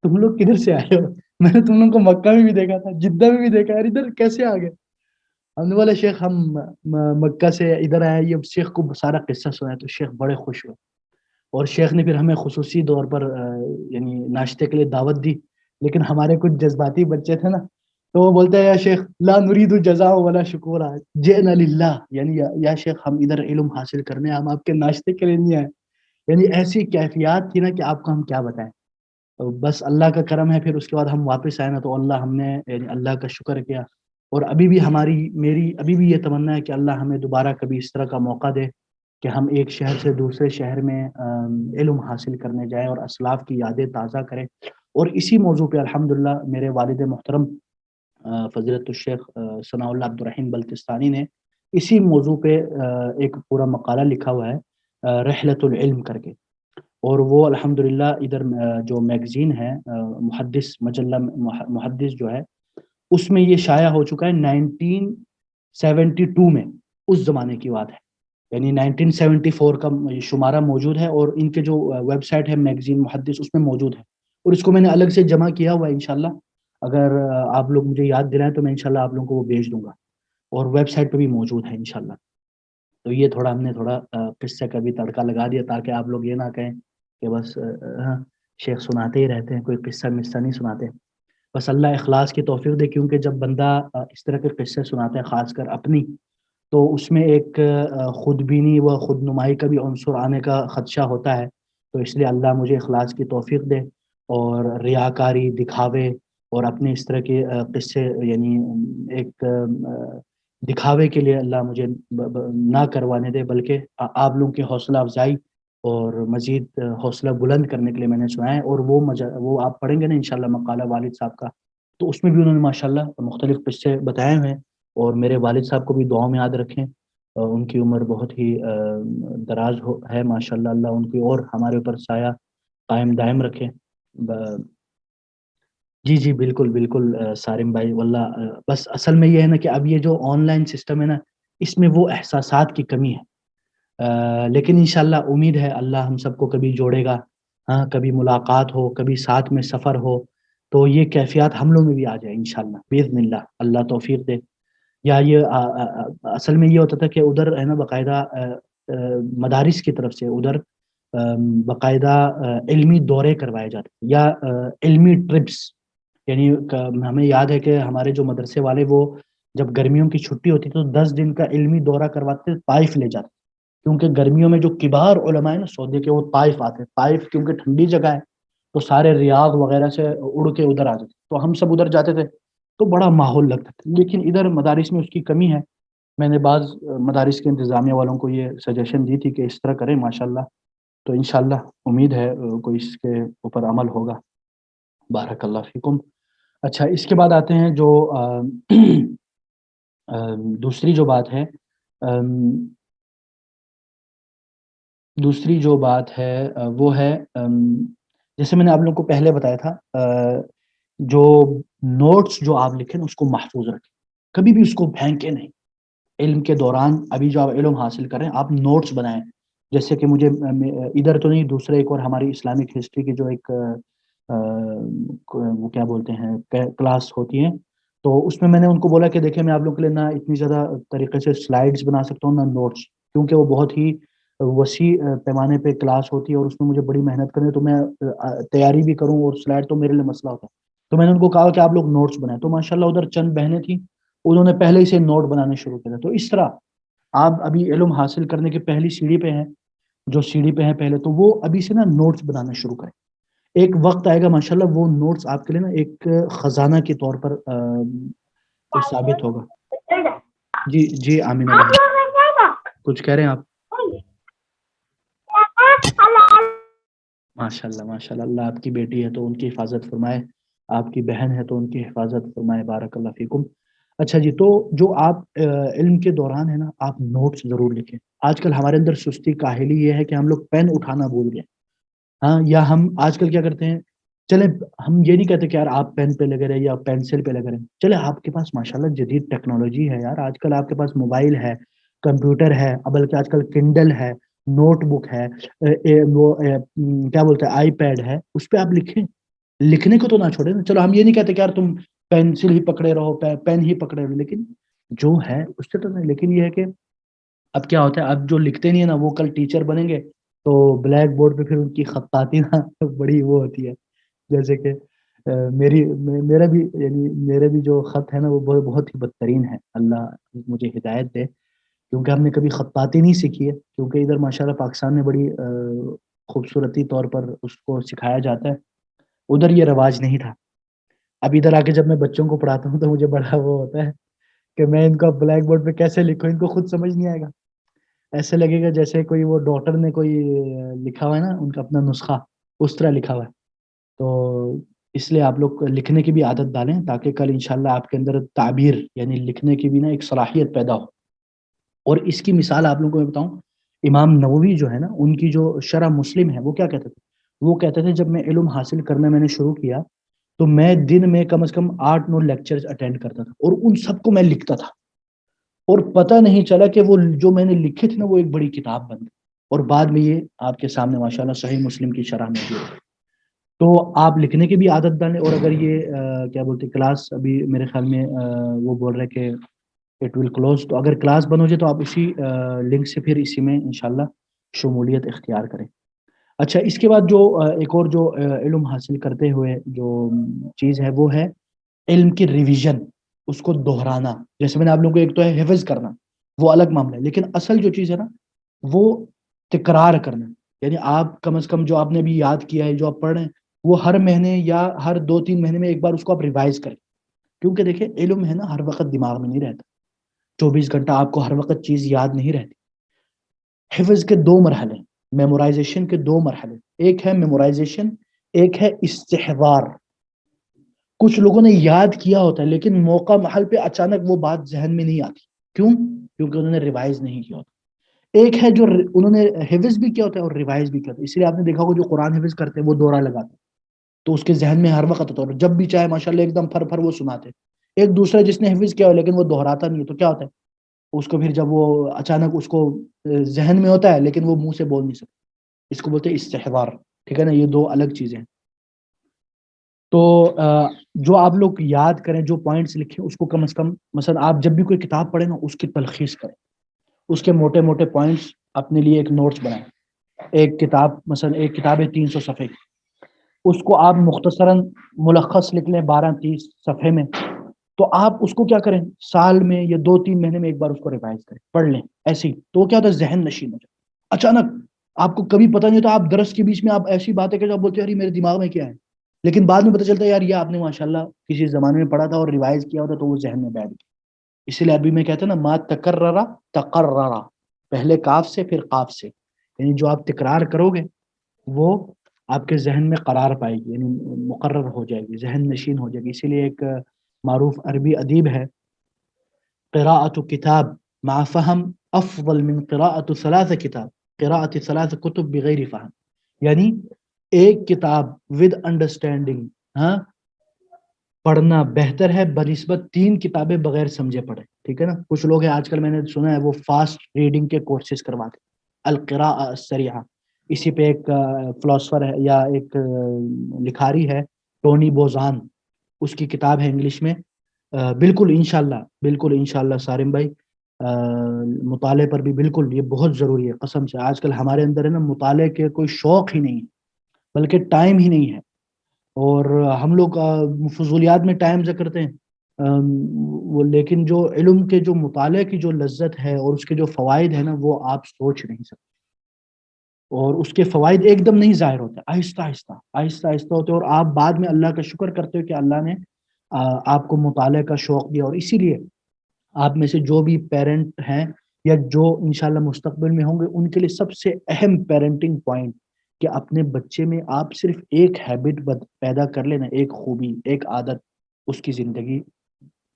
تم لوگ کدھر سے آئے ہو؟ میں نے تم لوگوں کو مکہ میں بھی دیکھا تھا، جدہ میں بھی دیکھا، یار ادھر کیسے آ گئے؟ ہم نے بولا شیخ ہم مکہ سے ادھر آئے. یہ شیخ کو سارا قصہ سنایا تو شیخ بڑے خوش ہوئے، اور شیخ نے پھر ہمیں خصوصی طور پر یعنی ناشتے کے لیے دعوت دی. لیکن ہمارے کچھ جذباتی بچے تھے نا، تو وہ بولتے ہیں یا شیخ لا نرید جزاء ولا شکورا، جئنا للہ، یعنی یا شیخ ہم ادھر علم حاصل کرنے، ہم آپ کے ناشتے کے لیے نہیں آئے. یعنی ایسی کیفیات تھی نا کہ آپ کو ہم کیا بتائیں. تو بس اللہ کا کرم ہے، پھر اس کے بعد ہم واپس آئے نا تو ہم نے یعنی اللہ کا شکر کیا. اور ابھی بھی میری ابھی بھی یہ تمنا ہے کہ اللہ ہمیں دوبارہ کبھی اس طرح کا موقع دے کہ ہم ایک شہر سے دوسرے شہر میں علم حاصل کرنے جائیں اور اسلاف کی یادیں تازہ کریں. اور اسی موضوع پہ الحمدللہ میرے والد محترم فضیلت الشیخ ثناء اللہ عبد الرحیم بلتستانی نے اسی موضوع پہ ایک پورا مقالہ لکھا ہوا ہے رحلت العلم کر کے. اور وہ الحمدللہ ادھر جو میگزین ہے محدث مجلہ محدث جو ہے اس میں یہ شائع ہو چکا ہے 1972 میں، اس زمانے کی بات ہے. یعنی 1974 کا شمارہ موجود ہے، اور ان کے جو ویب سائٹ ہے میگزین محدث اس میں موجود ہے. اور اس کو میں نے الگ سے جمع کیا ہوا ہے، انشاءاللہ اگر آپ لوگ مجھے یاد دلائیں تو میں انشاءاللہ آپ لوگوں کو وہ بھیج دوں گا، اور ویب سائٹ پہ بھی موجود ہے انشاءاللہ. تو یہ تھوڑا ہم نے تھوڑا قصے کا بھی تڑکا لگا دیا تاکہ آپ لوگ یہ نہ کہیں کہ بس شیخ سناتے ہی رہتے ہیں، کوئی قصہ مصہ نہیں سناتے. بس اللہ اخلاص کی توفیق دے، کیونکہ جب بندہ اس طرح کے قصے سناتے ہیں خاص کر اپنی، تو اس میں ایک خود بینی و خود نمائی کا بھی عنصر آنے کا خدشہ ہوتا ہے. تو اس لیے اللہ مجھے اخلاص کی توفیق دے اور ریاکاری، دکھاوے اور اپنے اس طرح کے قصے یعنی ایک دکھاوے کے لیے اللہ مجھے نہ کروانے دے، بلکہ آپ لوگوں کی حوصلہ افزائی اور مزید حوصلہ بلند کرنے کے لیے میں نے سنا ہے. اور وہ آپ پڑھیں گے نا انشاءاللہ مقالہ والد صاحب کا، تو اس میں بھی انہوں نے ماشاءاللہ مختلف قصے بتائے ہوئے ہیں. اور میرے والد صاحب کو بھی دعاؤں میں یاد رکھیں، ان کی عمر بہت ہی دراز ہے ماشاءاللہ، اللہ ان کی اور ہمارے اوپر سایہ قائم دائم رکھے. جی جی بالکل بالکل سارم بھائی، واللہ بس اصل میں یہ ہے نا کہ اب یہ جو آن لائن سسٹم ہے نا، اس میں وہ احساسات کی کمی ہے. لیکن انشاءاللہ امید ہے اللہ ہم سب کو کبھی جوڑے گا، ہاں کبھی ملاقات ہو، کبھی ساتھ میں سفر ہو، تو یہ کیفیات ہم لوگ میں بھی آ جائے انشاءاللہ باذن اللہ، اللہ توفیق دے. یا یہ اصل میں یہ ہوتا تھا کہ ادھر ہے نا باقاعدہ مدارس کی طرف سے ادھر باقاعدہ علمی دورے کروائے جاتے تھے یا علمی ٹرپس. یعنی ہمیں یاد ہے کہ ہمارے جو مدرسے والے وہ جب گرمیوں کی چھٹی ہوتی تو 10 دن کا علمی دورہ کرواتے، طائف لے جاتے، کیونکہ گرمیوں میں جو کبار علماء ہیں نا سعودی کے، وہ طائف آتے. طائف کیونکہ ٹھنڈی جگہ ہے تو سارے ریاض وغیرہ سے اڑ کے ادھر آتے تھے، تو ہم سب ادھر جاتے تھے تو بڑا ماحول لگتا تھا. لیکن ادھر مدارس میں اس کی کمی ہے. میں نے بعض مدارس کے انتظامیہ والوں کو یہ سجیشن دی تھی کہ اس طرح کریں ماشاءاللہ. تو انشاءاللہ امید ہے کوئی اس کے اوپر عمل ہوگا. بارک اللہ فیکم. اچھا، اس کے بعد آتے ہیں جو دوسری جو بات ہے، دوسری جو بات ہے وہ ہے جیسے میں نے آپ لوگوں کو پہلے بتایا تھا، جو نوٹس جو آپ لکھیں اس کو محفوظ رکھیں، کبھی بھی اس کو پھینکیں نہیں. علم کے دوران ابھی جو آپ علم حاصل کریں آپ نوٹس بنائیں. جیسے کہ مجھے ادھر تو نہیں، دوسرے ایک اور ہماری اسلامک ہسٹری کی جو ایک وہ کیا بولتے ہیں کلاس ہوتی ہے، تو اس میں نے ان کو بولا کہ دیکھیں میں آپ لوگوں کے لیے نہ اتنی زیادہ طریقے سے سلائیڈز بنا سکتا ہوں، نہ نوٹس، کیونکہ وہ بہت ہی وسیع پیمانے پہ کلاس ہوتی ہے اور اس میں مجھے بڑی محنت کرنی ہے، تو میں تیاری بھی کروں اور سلائڈ تو میرے لیے مسئلہ ہوتا ہے. تو میں نے ان کو کہا کہ آپ لوگ نوٹس بنائیں. تو ماشاءاللہ ادھر چند بہنیں تھیں، انہوں نے پہلے ہی سے نوٹ بنانے شروع کیا. تو اس طرح آپ ابھی علم حاصل کرنے کی پہلی سیڑھی پہ ہیں، جو سیڑھی پہ ہیں پہلے، تو وہ ابھی سے نا نوٹس بنانا شروع کریں. ایک وقت آئے گا ماشاءاللہ وہ نوٹس آپ کے لیے نا ایک خزانہ کے طور پر ثابت ہوگا. جی جی آمینہ بھائی کچھ کہہ رہے ہیں آپ؟ ماشاءاللہ ماشاءاللہ، اللہ آپ کی بیٹی ہے تو ان کی حفاظت فرمائے، آپ کی بہن ہے تو ان کی حفاظت فرمائے. بارک اللہ فیکم. اچھا جی، تو جو آپ علم کے دوران ہے نا آپ نوٹس ضرور لکھیں. آج کل ہمارے اندر سستی کاہلی یہ ہے کہ ہم لوگ پین اٹھانا بھول گئے. ہاں، یا ہم آج کل کیا کرتے ہیں، چلے ہم یہ نہیں کہتے کہ یار آپ پین پہ لگے رہے یا پینسل پہ لگے رہے، چلے آپ کے پاس ماشاءاللہ جدید ٹیکنالوجی ہے یار، آج کل آپ کے پاس موبائل ہے، کمپیوٹر ہے، بلکہ آج کل کنڈل ہے، نوٹ بک ہے، وہ کیا بولتے ہیں آئی پیڈ ہے، اس پہ آپ لکھیں. لکھنے کو تو نہ چھوڑیں. چلو ہم یہ نہیں کہتے کہ یار تم پینسل ہی پکڑے رہو، پین ہی پکڑے رہو، لیکن جو ہے اس سے تو نہیں. لیکن یہ ہے کہ اب کیا ہوتا ہے، اب جو لکھتے نہیں ہے نا وہ کل ٹیچر بنیں گے تو بلیک بورڈ پہ پھر ان کی خطاطی نا بڑی وہ ہوتی ہے. جیسے کہ میرا بھی یعنی میرے بھی جو خط ہے نا وہ بہت ہی بدترین ہے. اللہ مجھے ہدایت دے، کیونکہ ہم نے کبھی خطاطی نہیں سیکھی ہے، کیونکہ ادھر ماشاءاللہ پاکستان میں بڑی خوبصورتی طور پر اس کو سکھایا جاتا ہے، ادھر یہ رواج نہیں تھا. اب ادھر آ کے جب میں بچوں کو پڑھاتا ہوں تو مجھے بڑا وہ ہوتا ہے کہ میں ان کو بلیک بورڈ پہ کیسے لکھوں، ان کو خود سمجھ نہیں آئے گا. ایسے لگے گا جیسے کوئی وہ ڈاکٹر نے کوئی لکھا ہوا ہے نا ان کا اپنا نسخہ، اس طرح لکھا ہوا ہے. تو اس لیے آپ لوگ لکھنے کی بھی عادت ڈالیں تاکہ کل انشاءاللہ آپ کے اندر تعبیر یعنی لکھنے کی بھی نا ایک صلاحیت پیدا ہو. اور اس کی مثال آپ لوگوں کو میں بتاؤں، امام نووی جو ہے نا ان کی جو شرح مسلم ہے وہ کیا کہتے تھے، وہ کہتے تھے جب میں علم حاصل کرنا میں نے شروع کیا تو میں دن میں کم از کم 8-9 لیکچرز اٹینڈ کرتا تھا اور ان سب کو میں لکھتا تھا، اور پتہ نہیں چلا کہ وہ جو میں نے لکھے تھے نا وہ ایک بڑی کتاب بن گئی، اور بعد میں یہ آپ کے سامنے ماشاءاللہ صحیح مسلم کی شرح موجود ہے. تو آپ لکھنے کی بھی عادت ڈالیں. اور اگر یہ کیا بولتے کلاس ابھی میرے خیال میں وہ بول رہے کہ اٹ ول کلوز، تو اگر کلاس بند ہو جائے تو آپ اسی لنک سے پھر اسی میں انشاءاللہ شمولیت اختیار کریں. اچھا، اس کے بعد جو ایک اور جو علم حاصل کرتے ہوئے جو چیز ہے وہ ہے علم کی ریویژن، اس کو دہرانا. جیسے میں نے آپ لوگوں کو ایک تو ہے حفظ کرنا، وہ الگ معاملہ ہے. لیکن اصل جو چیز ہے نا وہ تکرار کرنا. یعنی آپ کم از کم جو آپ نے ابھی یاد کیا ہے جو آپ پڑھ رہے ہیں وہ ہر مہینے یا ہر 2-3 مہینے میں ایک بار اس کو آپ ریوائز کریں. کیونکہ دیکھیں علم ہے نا ہر وقت دماغ میں نہیں رہتا. 24 گھنٹہ آپ کو ہر وقت چیز یاد نہیں رہتی. حفظ کے 2 مرحلے, میمورائزیشن کے 2 مرحلے, ایک ہے میمورائزیشن, ایک ہے استحضار. کچھ لوگوں نے یاد کیا ہوتا ہے لیکن موقع محل پہ اچانک وہ بات ذہن میں نہیں آتی. کیوں؟ کیونکہ انہوں نے ریوائز نہیں کیا ہوتا. ایک ہے جو انہوں نے حفظ بھی کیا ہوتا ہے اور ریوائز بھی کیا ہوتا ہے. اس لیے آپ نے دیکھا ہوگا جو قرآن حفظ کرتے ہیں وہ دورہ لگاتے ہیں تو اس کے ذہن میں ہر وقت ہوتا ہے, اور جب بھی چاہے ماشاءاللہ ایک دم پھر وہ سناتے. ایک دوسرا جس نے حفظ کیا ہو لیکن وہ دہراتا نہیں ہے تو کیا ہوتا ہے اس کو پھر جب وہ اچانک اس کو ذہن میں ہوتا ہے لیکن وہ منہ سے بول نہیں سکتا. اس کو بولتے ہیں استحضار. ٹھیک ہے نا, یہ 2 الگ چیزیں ہیں. تو جو آپ لوگ یاد کریں, جو پوائنٹس لکھیں اس کو کم از کم, مثلا آپ جب بھی کوئی کتاب پڑھیں نا اس کی تلخیص کریں, اس کے موٹے موٹے پوائنٹس اپنے لیے ایک نوٹس بنائیں. ایک کتاب مثلا ایک کتاب ہے 300 صفحے کی, اس کو آپ مختصراً ملخص لکھ لیں 12-30 صفحے میں. تو آپ اس کو کیا کریں سال میں یا 2-3 مہینے میں ایک بار اس کو ریوائز کریں, پڑھ لیں ایسے ہی. تو کیا ہوتا ہے ذہن نشین ہو جائے. اچانک آپ کو کبھی پتہ نہیں ہوتا, آپ درس کے بیچ میں آپ ایسی باتیں کہ آپ بولتے ہیں یار میرے دماغ میں کیا ہے, لیکن بعد میں پتہ چلتا ہے یار یہ آپ نے ماشاءاللہ کسی زمانے میں پڑھا تھا اور ریوائز کیا ہوتا تو وہ ذہن میں بیٹھ گیا. اسی لیے عربی میں کہتے ہیں نا ما تکرر تقرر, پہلے کاف سے پھر قاف سے. یعنی جو آپ تکرار کرو گے وہ آپ کے ذہن میں قرار پائے گی, یعنی مقرر ہو جائے گی, ذہن نشین ہو جائے گی. اسی لیے ایک معروف عربی ادیب ہے, قراءۃ کتاب مع فہم افضل من قراءۃ 3 کتاب, قراءۃ 3 کتب بغیر فہم. یعنی ایک کتاب ود انڈرسٹینڈنگ ہاں پڑھنا بہتر ہے بنسبت 3 کتابیں بغیر سمجھے پڑھے. ٹھیک ہے نا. کچھ لوگ ہیں آج کل میں نے سنا ہے وہ فاسٹ ریڈنگ کے کورسز کرواتے, القراءۃ السریعہ. اسی پہ ایک فلاسفر ہے یا ایک لکھاری ہے ٹونی بوزان, اس کی کتاب ہے انگلش میں. بالکل انشاءاللہ سارم بھائی مطالعے پر بھی بالکل یہ بہت ضروری ہے. قسم سے آج کل ہمارے اندر ہے نا مطالعے کے کوئی شوق ہی نہیں ہے بلکہ ٹائم ہی نہیں ہے, اور ہم لوگ فضولیات میں ٹائم ضائع کرتے ہیں. وہ لیکن جو علم کے جو مطالعے کی جو لذت ہے اور اس کے جو فوائد ہیں نا وہ آپ سوچ نہیں سکتے. اور اس کے فوائد ایک دم نہیں ظاہر ہوتے, آہستہ آہستہ ہوتے, اور آپ بعد میں اللہ کا شکر کرتے ہو کہ اللہ نے آپ کو مطالعے کا شوق دیا. اور اسی لیے آپ میں سے جو بھی پیرنٹ ہیں یا جو انشاءاللہ مستقبل میں ہوں گے ان کے لیے سب سے اہم پیرنٹنگ پوائنٹ کہ اپنے بچے میں آپ صرف ایک ہیبٹ پیدا کر لینا, ایک خوبی, ایک عادت, اس کی زندگی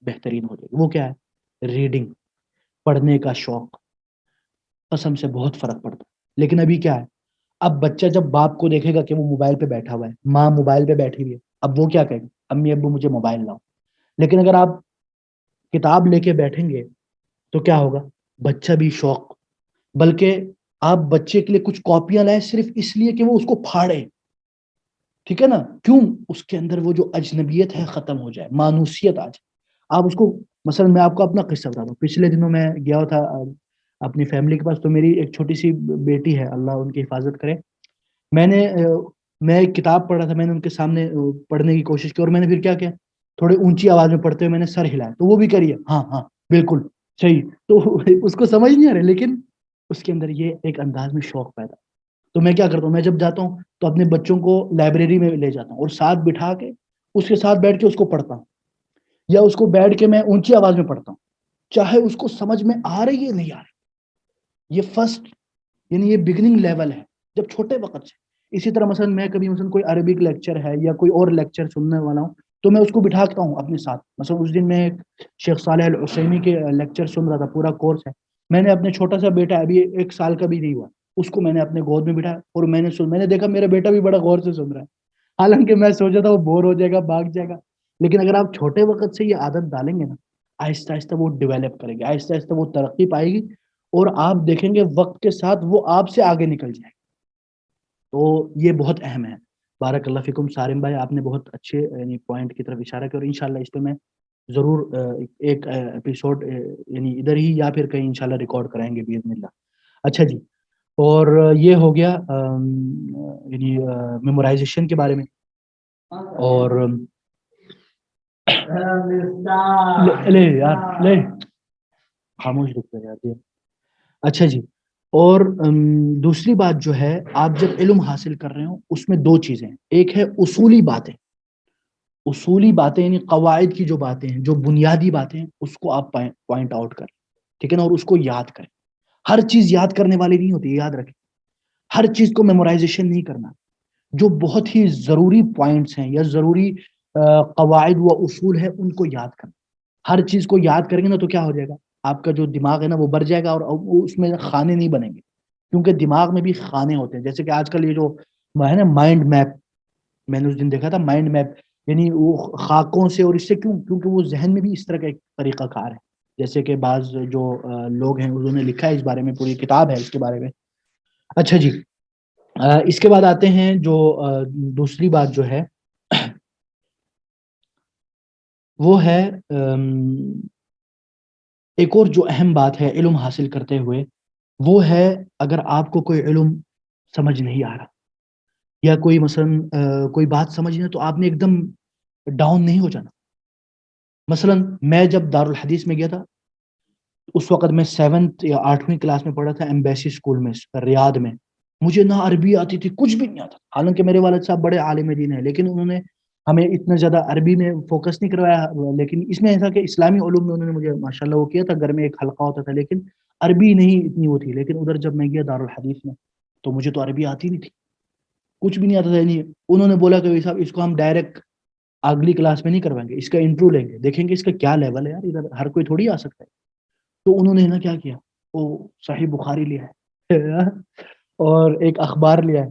بہترین ہو جائے گی. وہ کیا ہے؟ ریڈنگ, پڑھنے کا شوق. قسم سے بہت فرق پڑتا ہے. لیکن ابھی کیا ہے, اب بچہ جب باپ کو دیکھے گا کہ وہ موبائل پہ بیٹھا ہوا ہے, ماں موبائل پہ بیٹھی ہوئی ہے, اب وہ کیا کہے گا, امی ابو مجھے موبائل لاؤ. لیکن اگر آپ کتاب لے کے بیٹھیں گے تو کیا ہوگا, بچہ بھی شوق, بلکہ آپ بچے کے لیے کچھ کاپیاں لائیں صرف اس لیے کہ وہ اس کو پھاڑے. ٹھیک ہے نا, کیوں؟ اس کے اندر وہ جو اجنبیت ہے ختم ہو جائے, مانوسیت آ جائے. آپ اس کو, مثلا میں آپ کو اپنا قصہ بتاتا ہوں. پچھلے دنوں میں گیا تھا اپنی فیملی کے پاس, تو میری ایک چھوٹی سی بیٹی ہے, اللہ ان کی حفاظت کرے. میں ایک کتاب پڑھ رہا تھا, میں نے ان کے سامنے پڑھنے کی کوشش کی, اور میں نے پھر کیا کیا, تھوڑی اونچی آواز میں پڑھتے ہوئے میں نے سر ہلایا, تو وہ بھی کریے ہاں ہاں بالکل صحیح. تو اس کو سمجھ نہیں آ رہا, لیکن اس کے اندر یہ ایک انداز میں شوق پیدا. تو میں کیا کرتا ہوں, میں جب جاتا ہوں تو اپنے بچوں کو لائبریری میں لے جاتا ہوں اور ساتھ بٹھا کے اس کے ساتھ بیٹھ کے اس کو پڑھتا ہوں, یا اس کو بیٹھ کے میں اونچی آواز میں پڑھتا ہوں, چاہے اس کو سمجھ میں آ رہی ہے نہیں آ رہی. یہ فرسٹ, یعنی یہ بگننگ لیول ہے جب چھوٹے وقت سے. اسی طرح مثلا میں کبھی مثلا کوئی عربک لیکچر ہے یا کوئی اور لیکچر سننے والا ہوں تو میں اس کو بٹھاتا ہوں اپنے ساتھ. مثلا اس دن میں شیخ صالح العثیمی کے لیکچر سن رہا تھا, پورا کورس ہے. میں نے اپنے چھوٹا سا بیٹا, ابھی 1 سال کا بھی نہیں ہوا, اس کو میں نے اپنے گود میں بٹھایا اور میں نے دیکھا میرا بیٹا بھی بڑا غور سے سن رہا ہے. حالانکہ میں سوچا تھا وہ بور ہو جائے گا, بھاگ جائے گا. لیکن اگر آپ چھوٹے وقت سے یہ عادت ڈالیں گے نا, آہستہ آہستہ وہ ڈیولپ کرے گی, آہستہ آہستہ وہ ترقی پائے گی, اور آپ دیکھیں گے وقت کے ساتھ وہ آپ سے آگے نکل جائے گی. تو یہ بہت اہم ہے. بارک اللہ فیکم سارم بھائی, آپ نے بہت اچھے یعنی پوائنٹ کی طرف اشارہ کیا, اور انشاءاللہ اس پہ میں ضرور ایک ایپیسوڈ یعنی ادھر ہی یا پھر کہیں انشاءاللہ ریکارڈ کرائیں گے باذن اللہ. اچھا جی, اور یہ ہو گیا یعنی میمورائزیشن کے بارے میں. اور لے یار لے خاموش رکھتے جاتے ہیں. اچھا جی. اور دوسری بات جو ہے، آپ جب علم حاصل کر رہے ہو اس میں دو چیزیں ہیں. ایک ہے اصولی باتیں. اصولی باتیں یعنی قواعد کی جو باتیں ہیں، جو بنیادی باتیں ہیں، اس کو آپ پوائنٹ آؤٹ کریں. ٹھیک ہے نا. اور اس کو یاد کریں. ہر چیز یاد کرنے والی نہیں ہوتی، یاد رکھیں. ہر چیز کو میمورائزیشن نہیں کرنا. جو بہت ہی ضروری پوائنٹس ہیں یا ضروری قواعد و اصول ہیں ان کو یاد کرنا. ہر چیز کو یاد کریں گے نا تو کیا ہو جائے گا، آپ کا جو دماغ ہے نا وہ بڑھ جائے گا، اور اس میں خانے نہیں بنیں گے. کیونکہ دماغ میں بھی خانے ہوتے ہیں. جیسے کہ آج کل یہ جو ہے نا مائنڈ میپ، میں نے اس دن دیکھا تھا مائنڈ میپ، یعنی وہ خاکوں سے، اور اس سے کیونکہ وہ ذہن میں بھی اس طرح کا ایک طریقہ کار ہے. جیسے کہ بعض جو لوگ ہیں انہوں نے لکھا ہے اس بارے میں، پوری کتاب ہے اس کے بارے میں. اچھا جی. اس کے بعد آتے ہیں جو دوسری بات جو ہے وہ ہے ایک اور جو اہم بات ہے علم حاصل کرتے ہوئے، وہ ہے اگر آپ کو کوئی علم سمجھ نہیں آ رہا یا کوئی مثلا کوئی بات سمجھنا، تو آپ نے ایک دم ڈاؤن نہیں ہو جانا. مثلا میں جب دارالحدیث میں گیا تھا، اس وقت میں 7th یا 8ویں کلاس میں پڑھا تھا ایمبیسی اسکول میں ریاض میں. مجھے نہ عربی آتی تھی، کچھ بھی نہیں آتا. حالانکہ میرے والد صاحب بڑے عالم دین ہیں، لیکن انہوں نے ہمیں اتنا زیادہ عربی میں فوکس نہیں کروایا. لیکن اس میں ایسا کہ اسلامی علوم میں انہوں نے مجھے ماشاءاللہ وہ کیا تھا، گھر میں ایک حلقہ ہوتا تھا، لیکن عربی نہیں اتنی وہ تھی. لیکن ادھر جب میں گیا دارالحدیث میں تو مجھے تو عربی آتی نہیں تھی، کچھ بھی نہیں آتا تھا. یعنی انہوں نے بولا کہ صاحب اس کو ہم ڈائریکٹ اگلی کلاس میں نہیں کروائیں گے، اس کا انٹرو لیں گے، دیکھیں گے اس کا کیا لیول ہے. یار ادھر ہر کوئی تھوڑی آ سکتا ہے. تو انہوں نے نا کیا کیا، وہ صحیح بخاری لیا ہے اور ایک اخبار لیا ہے.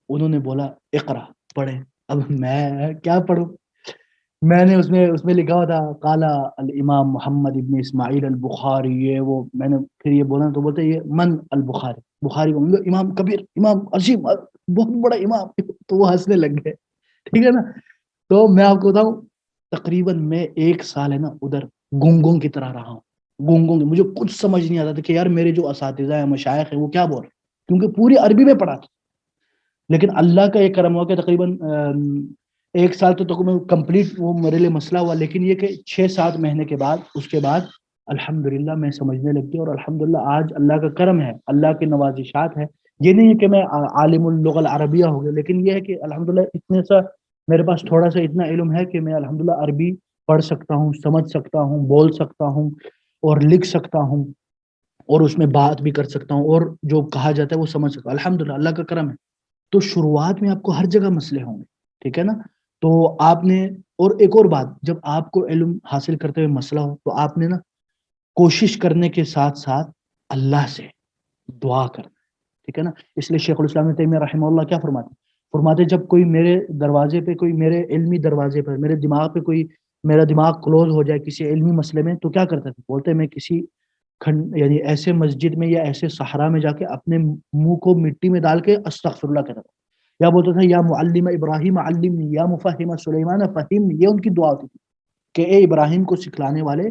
انہوں نے بولا اقرا پڑھیں. اب میں کیا پڑھوں؟ میں نے اس میں لکھا ہوا تھا قال الامام محمد ابن اسماعیل البخاری، یہ وہ. میں نے پھر یہ بولا تو بولتے یہ من البخاری، بخاری کو امام کبیر، امام عظیم، بہت بڑا امام. تو وہ ہنسنے لگ گئے. ٹھیک ہے نا. تو میں آپ کو بتاؤں تقریباً میں 1 سال ہے نا ادھر گونگوں کی طرح رہا ہوں. گونگوں کی مجھے کچھ سمجھ نہیں آتا تھا کہ یار میرے جو اساتذہ ہیں، مشائخ ہیں، وہ کیا بول رہے ہیں، کیونکہ پوری عربی میں پڑھا تھا. لیکن اللہ کا ایک کرم ہوا کہ تقریباً 1 سال تو کمپلیٹ وہ میرے لیے مسئلہ ہوا. لیکن یہ کہ 6-7 مہینے کے بعد، اس کے بعد الحمدللہ میں سمجھنے لگ گیا. اور الحمدللہ آج اللہ کا کرم ہے، اللہ کی نوازشات ہے. یہ نہیں ہے کہ میں عالم اللغة العربیہ ہو گیا، لیکن یہ ہے کہ الحمدللہ اتنے سا میرے پاس تھوڑا سا اتنا علم ہے کہ میں الحمدللہ عربی پڑھ سکتا ہوں، سمجھ سکتا ہوں، بول سکتا ہوں اور لکھ سکتا ہوں، اور اس میں بات بھی کر سکتا ہوں، اور جو کہا جاتا ہے وہ سمجھ سکتا ہوں. الحمدللہ اللہ کا کرم ہے. تو شروعات میں آپ کو ہر جگہ مسئلے ہوں گے. ٹھیک ہے نا. تو آپ نے، اور ایک اور بات، جب آپ کو علم حاصل کرتے ہوئے مسئلہ ہو تو آپ نے نا کوشش کرنے کے ساتھ ساتھ اللہ سے دعا کرنا. ٹھیک ہے نا. اس لیے شیخ الاسلام ابن تیمیہ رحمہ اللہ کیا فرماتے جب کوئی میرے دروازے پہ، کوئی میرے علمی دروازے پر، میرے دماغ پہ کوئی، میرا دماغ کلوز ہو جائے کسی علمی مسئلے میں، تو کیا کرتا تھا؟ بولتے میں کسی یعنی ایسے مسجد میں یا ایسے صحرا میں جا کے اپنے منہ کو مٹی میں ڈال کے استغفر اللہ کہتا تھا. یا بولتا تھا یا معلم ابراہیم علمنی، یا مفہم سلیمان فہمنی. یہ ان کی دعا ہوتی تھی کہ اے ابراہیم کو سکھلانے والے،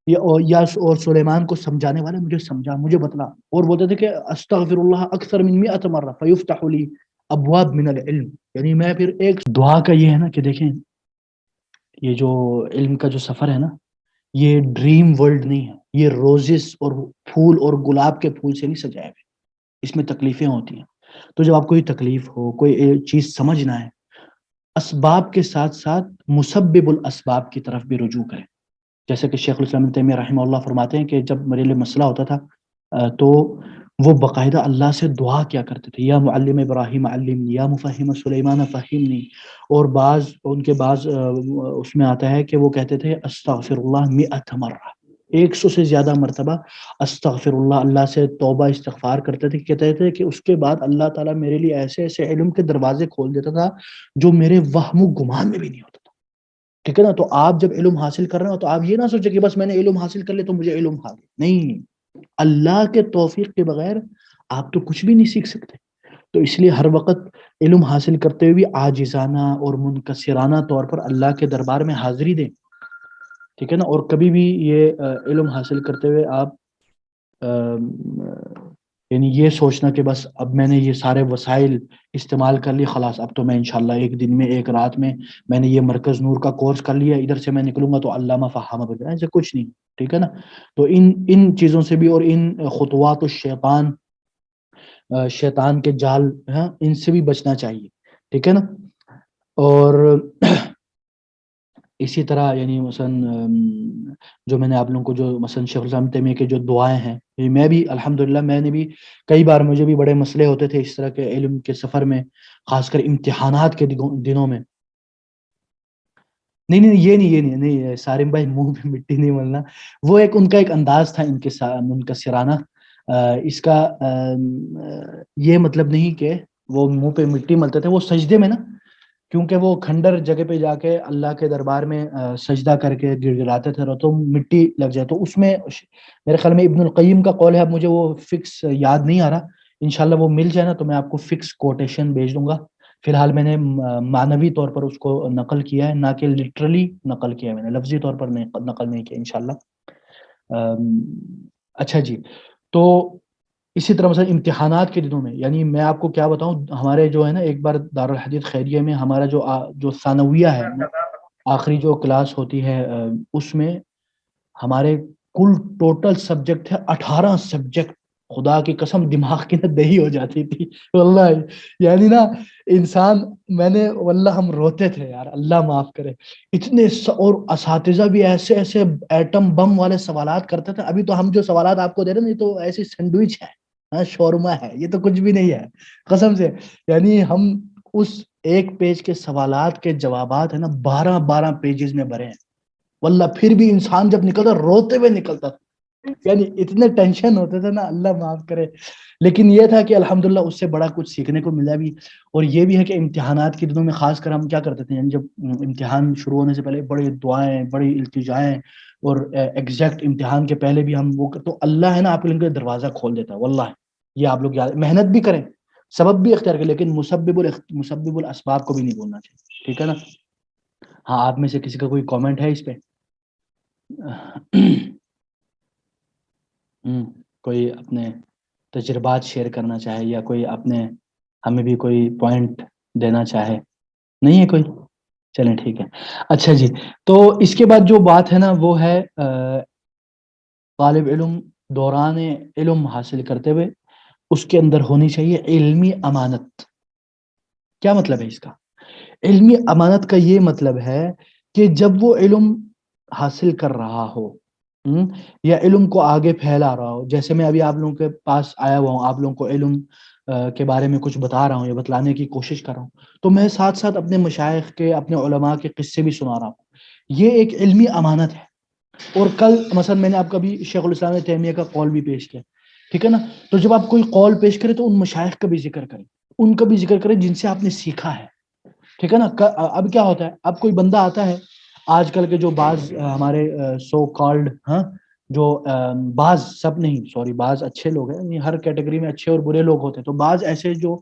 یا اور سلیمان کو سمجھانے والے، مجھے سمجھا، مجھے بتلا. اور بولتے تھے کہ استغفر اللہ اکثر من 100 مرہ فیفتح لی ابواب من العلم. یعنی میں پھر ایک دعا کا یہ ہے نا کہ دیکھیں یہ جو علم کا جو سفر ہے نا، یہ ڈریم ورلڈ نہیں ہے. یہ روزز اور پھول اور گلاب کے پھول سے نہیں سجایا ہوئے. اس میں تکلیفیں ہوتی ہیں. تو جب آپ کوئی تکلیف ہو، کوئی چیز سمجھنا ہے، اسباب کے ساتھ ساتھ مسبب الاسباب کی طرف بھی رجوع کریں. جیسے کہ شیخ الاسلام ابن تیمیہ رحمہ اللہ فرماتے ہیں کہ جب میرے لیے مسئلہ ہوتا تھا تو وہ باقاعدہ اللہ سے دعا کیا کرتے تھے یا معلم ابراہیم علمنی، یا مفہم سلیمان فہمنی. اور ان کے بعض اس میں آتا ہے کہ وہ کہتے تھے استغفر اللہ 100 مرہ، 100 سے زیادہ مرتبہ استغفر اللہ، اللہ سے توبہ استغفار کرتے تھے. کہتے تھے کہ اس کے بعد اللہ تعالیٰ میرے لیے ایسے ایسے علم کے دروازے کھول دیتا تھا جو میرے وہم و گمان میں بھی نہیں ہوتا تھا. ٹھیک ہے نا. تو آپ جب علم حاصل کر رہے ہو تو آپ یہ نہ سوچیں کہ بس میں نے علم حاصل کر لیا تو مجھے علم حاصل نہیں. اللہ کے توفیق کے بغیر آپ تو کچھ بھی نہیں سیکھ سکتے. تو اس لیے ہر وقت علم حاصل کرتے ہوئے بھی عاجزانہ اور منکسرانہ طور پر اللہ کے دربار میں حاضری دیں. ٹھیک ہے نا. اور کبھی بھی یہ علم حاصل کرتے ہوئے آپ یعنی یہ سوچنا کہ بس اب میں نے یہ سارے وسائل استعمال کر لی خلاص، اب تو میں انشاءاللہ ایک دن میں ایک رات میں نے یہ مرکز نور کا کورس کر لیا، ادھر سے میں نکلوں گا تو علامہ فہامہ بن جائے، ایسے کچھ نہیں، ٹھیک ہے نا. تو ان چیزوں سے بھی اور ان خطوات الشیطان، شیطان کے جال، ہاں، ان سے بھی بچنا چاہیے، ٹھیک ہے نا. اور اسی طرح یعنی مثلا جو میں نے آپ لوگوں کو جو مثلا شیخ الاسلام تیمیہ کے جو دعائیں ہیں، یہ میں بھی الحمدللہ میں نے بھی کئی بار، مجھے بھی بڑے مسئلے ہوتے تھے اس طرح کے علم کے سفر میں، خاص کر امتحانات کے دنوں میں. نہیں یہ نہیں سارم بھائی منہ پہ مٹی نہیں ملنا، وہ ایک ان کا ایک انداز تھا منکسرانہ. اس کا یہ مطلب نہیں کہ وہ منہ پہ مٹی ملتے تھے، وہ سجدے میں نا، کیونکہ وہ کھنڈر جگہ پہ جا کے اللہ کے دربار میں سجدہ کر کے گڑ گڑاتے تھے تو مٹی لگ جائے. تو اس میں میرے خیال میں ابن القیم کا قول ہے، اب مجھے وہ فکس یاد نہیں آ رہا، انشاءاللہ وہ مل جائے نا تو میں آپ کو فکس کوٹیشن بھیج دوں گا. فی الحال میں نے معنوی طور پر اس کو نقل کیا ہے، نہ کہ لٹرلی نقل کیا ہے، میں نے لفظی طور پر نقل نہیں کیا انشاءاللہ. اچھا جی، تو اسی طرح مثلا امتحانات کے دنوں میں، یعنی میں آپ کو کیا بتاؤں، ہمارے جو ہے نا ایک بار دارالحدیث خیریہ میں ہمارا جو ثانویہ ہے، آخری جو کلاس ہوتی ہے، اس میں ہمارے کل ٹوٹل سبجیکٹ ہے 18 سبجیکٹ. خدا کی قسم دماغ کی نا دہی ہو جاتی تھی واللہ. یعنی نا انسان، میں نے واللہ ہم روتے تھے یار، اللہ معاف کرے، اتنے اور اساتذہ بھی ایسے ایسے ایٹم بم والے سوالات کرتے تھے. ابھی تو ہم جو سوالات آپ کو دے رہے ہیں یہ تو ایسی سینڈوچ ہے، ہاں شورما ہے، یہ تو کچھ بھی نہیں ہے قسم سے. یعنی ہم اس ایک پیج کے سوالات کے جوابات ہے نا 12 پیجز میں بھرے ہیں واللہ. پھر بھی انسان جب نکلتا روتے ہوئے نکلتا تھا، یعنی اتنے ٹینشن ہوتے تھے نا، اللہ معاف کرے. لیکن یہ تھا کہ الحمدللہ اس سے بڑا کچھ سیکھنے کو ملا بھی. اور یہ بھی ہے کہ امتحانات کے دنوں میں خاص کر ہم کیا کرتے تھے، یعنی جب امتحان شروع ہونے سے پہلے بڑی دعائیں، بڑی التجائیں، اور ایگزیکٹ امتحان کے پہلے بھی ہم وہ تو اللہ ہے نا آپ کے لیے دروازہ کھول دیتا ہے واللہ. یہ آپ لوگ محنت بھی کریں، سبب بھی اختیار کریں، لیکن مسبب الاسباب کو بھی نہیں بھولنا چاہیے، ٹھیک ہے نا. ہاں، آپ میں سے کسی کا کوئی کامنٹ ہے اس پہ؟ کوئی اپنے تجربات شیئر کرنا چاہے یا کوئی اپنے ہمیں بھی کوئی پوائنٹ دینا چاہے؟ نہیں ہے کوئی؟ چلیں ٹھیک ہے. اچھا جی، تو اس کے بعد جو بات ہے نا وہ ہے طالب علم دوران علم حاصل کرتے ہوئے اس کے اندر ہونی چاہیے علمی امانت. کیا مطلب ہے اس کا؟ علمی امانت کا یہ مطلب ہے کہ جب وہ علم حاصل کر رہا ہو یا علم کو آگے پھیلا رہا ہو، جیسے میں ابھی آپ لوگوں کے پاس آیا ہوا ہوں، آپ لوگوں کو علم کے بارے میں کچھ بتا رہا ہوں یا بتلانے کی کوشش کر رہا ہوں، تو میں ساتھ ساتھ اپنے مشائخ کے، اپنے علماء کے قصے بھی سنا رہا ہوں. یہ ایک علمی امانت ہے. اور کل مثلا میں نے آپ کا بھی شیخ الاسلام تیمیہ کا قول بھی پیش کیا، ٹھیک ہے نا. تو جب آپ کوئی قول پیش کریں تو ان مشائخ کا بھی ذکر کریں، ان کا بھی ذکر کریں جن سے آپ نے سیکھا ہے، ٹھیک ہے نا. اب کیا ہوتا ہے، اب کوئی بندہ آتا ہے، آج کل کے جو بعض ہمارے سو کالڈ، ہاں، جو بعض، سب نہیں، سوری، بعض اچھے لوگ ہیں، ہر کیٹیگری میں اچھے اور برے لوگ ہوتے ہیں، تو بعض ایسے جو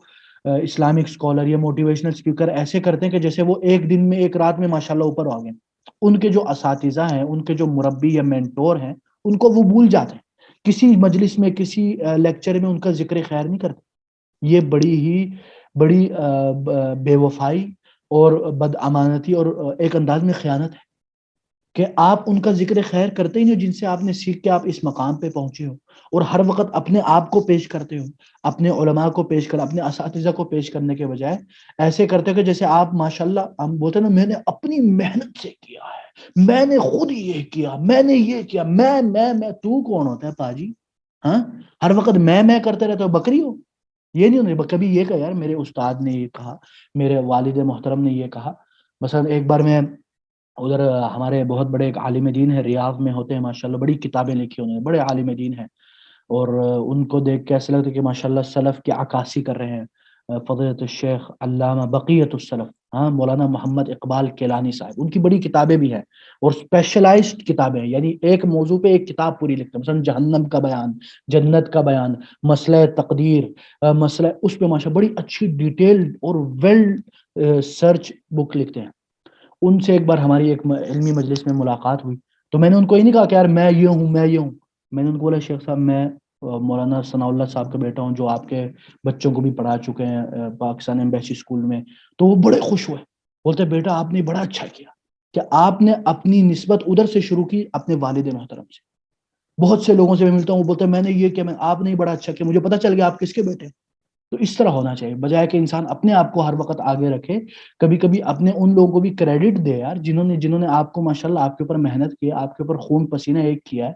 اسلامک اسکالر یا موٹیویشنل اسپیکر ایسے کرتے ہیں کہ جیسے وہ ایک دن میں ایک رات میں ماشاءاللہ اوپر آ گئے. ان کے جو اساتذہ ہیں، ان کے جو مربی یا مینٹور ہیں، ان کو وہ بھول جاتے ہیں، کسی مجلس میں، کسی لیکچر میں ان کا ذکر خیر نہیں کرتے. یہ بڑی بے وفائی اور بد امانتی اور ایک انداز میں خیانت ہے کہ آپ ان کا ذکر خیر کرتے ہی نہیں، جن سے آپ نے سیکھ کے آپ اس مقام پہ پہنچے ہو، اور ہر وقت اپنے آپ کو پیش کرتے ہو، اپنے علماء کو پیش کر، اپنے اساتذہ کو پیش کرنے کے بجائے ایسے کرتے ہو کہ جیسے آپ ماشاءاللہ، ہم بولتے ہیں نا میں نے اپنی محنت سے کیا ہے، میں نے خود یہ کیا، میں نے یہ کیا، میں تو کون ہوتا ہے پاجی؟ ہاں، ہر وقت میں کرتے رہتے ہو، بکری ہو. یہ نہیں ہونا، کبھی یہ کہا یار میرے استاد نے یہ کہا، میرے والد محترم نے یہ کہا. مثلا ایک بار میں ادھر، ہمارے بہت بڑے ایک عالم دین ہے، ریاض میں ہوتے ہیں ماشاءاللہ، بڑی کتابیں لکھی انہوں نے، بڑے عالم دین ہیں، اور ان کو دیکھ کے ایسا لگتا ہے کہ ماشاءاللہ سلف کی عکاسی کر رہے ہیں. فضیلت الشیخ علامہ بقیت السلف، ہاں، مولانا محمد اقبال کیلانی صاحب، ان کی بڑی کتابیں بھی ہیں اور اسپیشلائزڈ کتابیں ہیں، یعنی ایک موضوع پہ ایک کتاب پوری لکھتے ہیں. مثلا جہنم کا بیان، جنت کا بیان، مسئلہ تقدیر، مسئلہ، اس پہ ماشاءاللہ بڑی اچھی ڈیٹیل اور ویل سرچ بک لکھتے ہیں. ان سے ایک بار ہماری ایک علمی مجلس میں ملاقات ہوئی، تو میں نے ان کو یہ نہیں کہا کہ یار میں یہ ہوں، میں یہ ہوں. میں نے ان کو بولا شیخ صاحب، میں مولانا ثناء اللہ صاحب کا بیٹا ہوں جو آپ کے بچوں کو بھی پڑھا چکے ہیں پاکستان ایمبیسی اسکول میں، تو وہ بڑے خوش ہوئے، بولتے بیٹا آپ نے بڑا اچھا کیا کہ آپ نے اپنی نسبت ادھر سے شروع کی اپنے والد محترم سے. بہت سے لوگوں سے میں ملتا ہوں وہ بولتے ہیں میں نے یہ کیا، آپ نے بڑا اچھا کیا، مجھے پتا چل گیا آپ کس کے بیٹے ہیں. تو اس طرح ہونا چاہیے، بجائے کہ انسان اپنے آپ کو ہر وقت آگے رکھے. کبھی کبھی اپنے ان لوگوں کو بھی کریڈٹ دے یار جنہوں نے آپ کو ماشاءاللہ آپ کے اوپر محنت کی، آپ کے اوپر خون پسینہ ایک کیا ہے.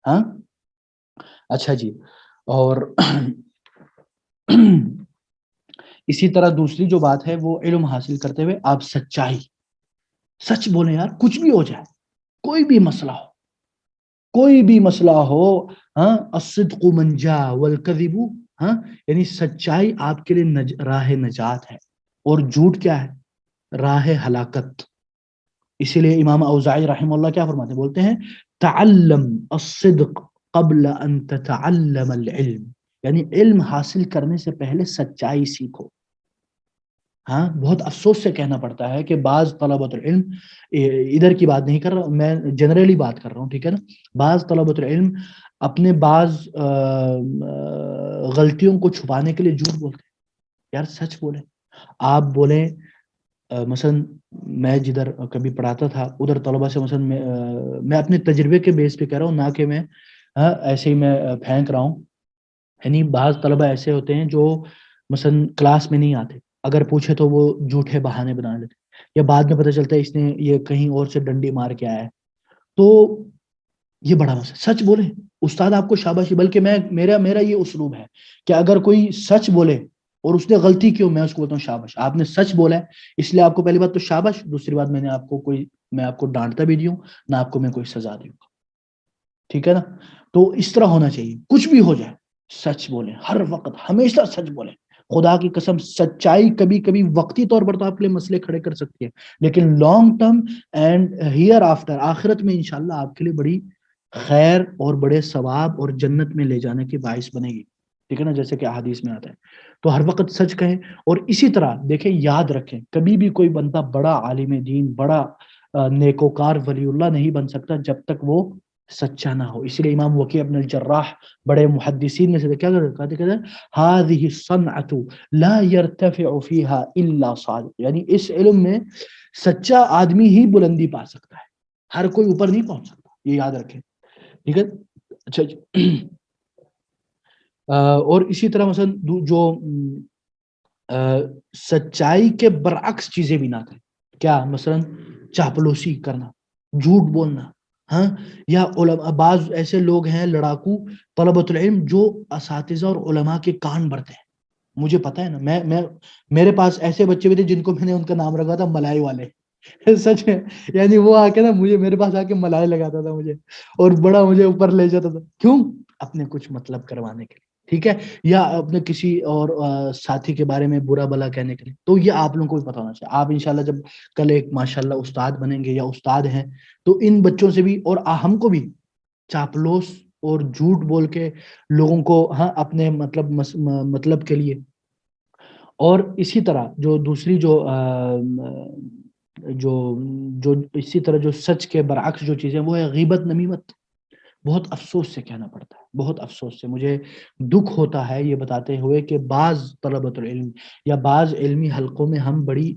ہاں اچھا جی. اور اسی طرح دوسری جو بات ہے وہ علم حاصل کرتے ہوئے آپ سچ بولیں یار، کچھ بھی ہو جائے، کوئی بھی مسئلہ ہو. ہاں الصدق منجا والکذب، ہاں یعنی سچائی آپ کے لیے راہ نجات ہے، اور جھوٹ کیا ہے؟ راہ ہلاکت. اسی لیے امام اوزاعی رحمہ اللہ کیا فرماتے ہیں؟ بولتے ہیں تعلم الصدق قبل ان تتعلم العلم، یعنی علم حاصل کرنے سے پہلے سچائی سیکھو. ہاں بہت افسوس سے کہنا پڑتا ہے کہ بعض طلبۃ العلم، ادھر کی بات نہیں کر رہا میں، جنرلی بات کر رہا ہوں، ٹھیک ہے نا، بعض طلبۃ العلم اپنے بعض غلطیوں کو چھپانے کے لیے جھوٹ بولتے ہیں. یار سچ بولیں. آپ بولیں مثلا میں جدھر کبھی پڑھاتا تھا ادھر طلبہ سے مثلا میں اپنے تجربے کے بیس پہ کہہ رہا ہوں، نہ کہ میں ایسے ہی میں پھینک رہا ہوں. یعنی بعض طلبہ ایسے ہوتے ہیں جو مثلا کلاس میں نہیں آتے، اگر پوچھے تو وہ جھوٹے بہانے بنا لیتے، یا بعد میں پتہ چلتا ہے اس نے یہ کہیں اور سے ڈنڈی مار کے آیا ہے. تو یہ بڑا مسئلہ. سچ بولے استاد آپ کو شاباشی، بلکہ میرا یہ اسلوب ہے کہ اگر کوئی سچ بولے اور اس نے غلطی کی میں اس کو بولتا ہوں شاباش، آپ نے سچ بولا ہے، اس لیے آپ کو پہلی بات تو شاباش، دوسری بات میں آپ کو ڈانٹتا بھی نہیں ہوں، نہ آپ کو میں کوئی سزا دوں گا. ٹھیک ہے نا. تو اس طرح ہونا چاہیے، کچھ بھی ہو جائے سچ بولیں، ہر وقت ہمیشہ سچ بولیں. خدا کی قسم سچائی کبھی کبھی وقتی طور پر تو آپ کے لیے مسئلے کھڑے کر سکتی ہے، لیکن long term and here after, آخرت میں انشاءاللہ آپ کے لیے بڑی خیر اور بڑے ثواب اور جنت میں لے جانے کی باعث بنے گی. ٹھیک ہے نا، جیسے کہ احادیث میں آتا ہے. تو ہر وقت سچ کہیں. اور اسی طرح دیکھیں، یاد رکھیں کبھی بھی کوئی بندہ بڑا عالم دین، بڑا نیکوکار ولی اللہ نہیں بن سکتا جب تک وہ سچا نہ ہو. اسی لیے امام وکیع ابن الجراح بڑے محدثین میں سے کیا کہتے ہیں؟ هذه الصنعة لا يرتفع فيها الا صادق، یعنی اس علم میں سچا آدمی ہی بلندی پا سکتا ہے، ہر کوئی اوپر نہیں پہنچ سکتا. یہ یاد رکھیں. ٹھیک ہے. اچھا جی. اور اسی طرح مثلا جو سچائی کے برعکس چیزیں بھی نہ کریں. کیا؟ مثلا چاپلوسی کرنا، جھوٹ بولنا. ہاں یا بعض ایسے لوگ ہیں لڑاکو طلبۃ العلم جو اساتذہ اور علماء کے کان بھرتے ہیں. مجھے پتا ہے نا، میرے پاس ایسے بچے بھی تھے جن کو میں نے ان کا نام رکھا تھا ملائی والے. سچ ہے. یعنی وہ آ کے نا میرے پاس آ کے ملائی لگاتا تھا مجھے، اور بڑا مجھے اوپر لے جاتا تھا. کیوں؟ اپنے کچھ مطلب کروانے کے لیے. ٹھیک ہے. یا اپنے کسی اور ساتھی کے بارے میں برا بلا کہنے کے لیے. تو یہ آپ لوگوں کو بھی پتا ہونا چاہیے. آپ انشاءاللہ جب کل ایک ماشاءاللہ استاد بنیں گے یا استاد ہیں، تو ان بچوں سے بھی اور ہم کو بھی چاپلوس اور جھوٹ بول کے لوگوں کو اپنے مطلب کے لیے. اور اسی طرح جو دوسری جو اسی طرح جو سچ کے برعکس جو چیزیں وہ ہے غیبت نمیمت. بہت افسوس سے کہنا پڑتا ہے، بہت افسوس سے مجھے دکھ ہوتا ہے یہ بتاتے ہوئے کہ بعض طلبۃ العلم یا بعض علمی حلقوں میں ہم بڑی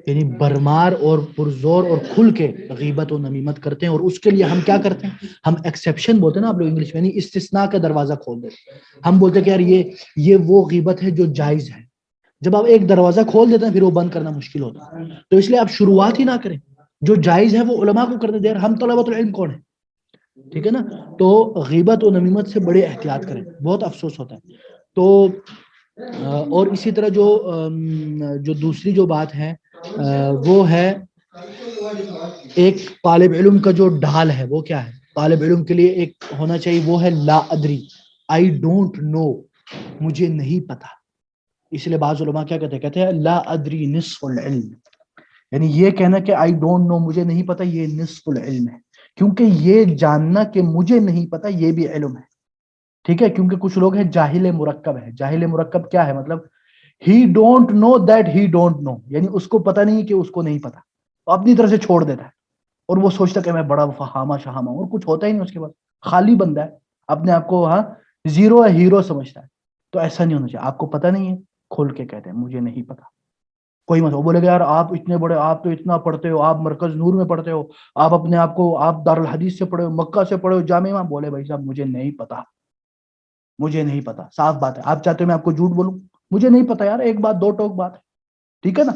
یعنی برمار اور پرزور اور کھل کے غیبت و نمیمت کرتے ہیں. اور اس کے لیے ہم کیا کرتے ہیں؟ ہم ایکسیپشن بولتے ہیں نا آپ لوگ انگلش میں، یعنی استثناء کا دروازہ کھول دیتے ہیں. ہم بولتے ہیں کہ یار یہ وہ غیبت ہے جو جائز ہے. جب آپ ایک دروازہ کھول دیتے ہیں پھر وہ بند کرنا مشکل ہوتا ہے. تو اس لیے آپ شروعات ہی نہ کریں. جو جائز ہے وہ علماء کو کرنے دیں. ہم طلبۃ العلم کون ہیں؟ ٹھیک ہے نا. تو غیبت و نمیمت سے بڑے احتیاط کریں. بہت افسوس ہوتا ہے. تو اور اسی طرح جو دوسری جو بات ہے وہ ہے ایک طالب علم کا جو ڈھال ہے وہ کیا ہے؟ طالب علم کے لیے ایک ہونا چاہیے، وہ ہے لا ادری، آئی ڈونٹ نو، مجھے نہیں پتا. اس لیے بعض علماء کیا کہتے ہیں لا ادری نصف العلم، یعنی یہ کہنا کہ آئی ڈونٹ نو، مجھے نہیں پتا، یہ نصف العلم ہے. کیونکہ یہ جاننا کہ مجھے نہیں پتا یہ بھی علم ہے. ٹھیک ہے. کیونکہ کچھ لوگ ہیں جاہل مرکب ہے. جاہل مرکب کیا ہے؟ مطلب he don't know that he don't know, یعنی اس کو پتا نہیں کہ اس کو نہیں پتا، تو اپنی طرح سے چھوڑ دیتا ہے اور وہ سوچتا کہ میں بڑا فہامہ شہامہ، اور کچھ ہوتا ہی نہیں اس کے بعد، خالی بندہ ہے. اپنے آپ کو ہاں زیرو ہے ہیرو سمجھتا ہے. تو ایسا نہیں ہونا چاہیے. آپ کو پتہ نہیں ہے کھول کے کہتے ہیں مجھے نہیں پتا. کوئی مت ہو بولے گا یار آپ اتنے بڑے, آپ تو اتنا پڑھتے ہو, آپ مرکز نور میں پڑھتے ہو, آپ اپنے آپ کو آپ دارالحدیث سے پڑھے ہو, مکہ سے پڑھے ہو, جامعہ میں. بولے بھائی صاحب مجھے نہیں پتا, مجھے نہیں پتا. صاف بات ہے. آپ چاہتے ہو میں آپ کو جھوٹ بولوں؟ مجھے نہیں پتا یار, ایک بات دو ٹوک بات ہے. ٹھیک ہے نا.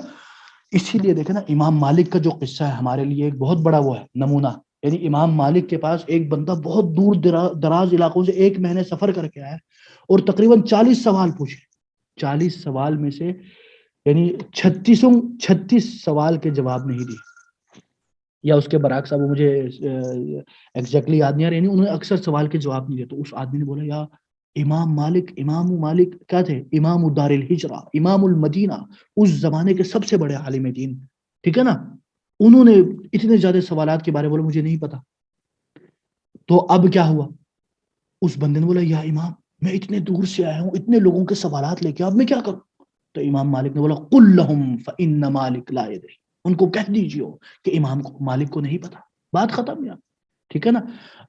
اسی لیے دیکھیں نا امام مالک کا جو قصہ ہے ہمارے لیے ایک بہت بڑا وہ ہے نمونہ. یعنی امام مالک کے پاس ایک بندہ بہت دور دراز علاقوں سے 1 مہینے سفر کر کے آیا اور تقریباً 40 سوال پوچھے. 40 سوال میں سے یعنی 36 سوال کے جواب نہیں دیے, یا اس کے برعکس. اب وہ مجھے ایگزیکٹلی یاد نہیں آ رہا. یعنی انہوں نے اکثر سوال کے جواب نہیں دیے. تو اس آدمی نے بولا یا امام مالک کیا تھے؟ امام دار الہجرہ, امام المدینہ, اس زمانے کے سب سے بڑے عالم دین. ٹھیک ہے نا. انہوں نے اتنے زیادہ سوالات کے بارے میں بولا مجھے نہیں پتا. تو اب کیا ہوا؟ اس بندے نے بولا یا امام میں اتنے دور سے آیا ہوں, اتنے لوگوں کے سوالات لے کے, اب میں کیا کروں؟ تو امام مالک نے بولا قل لهم فإن مالک لا يدري, ان کو کہہ دیجیے کہ امام مالک کو نہیں پتا. بات ختم یار. ٹھیک ہے نا.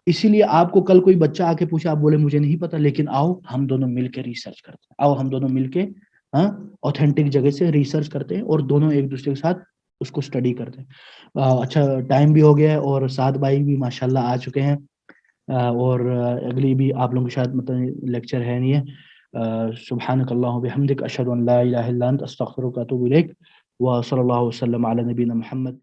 اسی لیے آپ کو کل کوئی بچہ آ کے پوچھا, آپ بولے مجھے نہیں پتا, لیکن آؤ ہم دونوں مل کے ریسرچ کرتے ہیں. آؤ ہم دونوں مل کے اوتھینٹک جگہ سے ریسرچ کرتے ہیں اور دونوں ایک دوسرے کے ساتھ اس کو اسٹڈی کرتے ہیں. اچھا ٹائم بھی ہو گیا ہے اور سعد بھائی بھی ماشاءاللہ آ چکے ہیں, اور اگلی بھی آپ لوگوں کے شاید مطلب لیکچر ہے نہیں ہے. سبحانک اللہم بحمدک اشہد ان لا الہ الا انت استغفرک و اتوب الیک, وصلی اللہ وسلم علی نبینا محمد.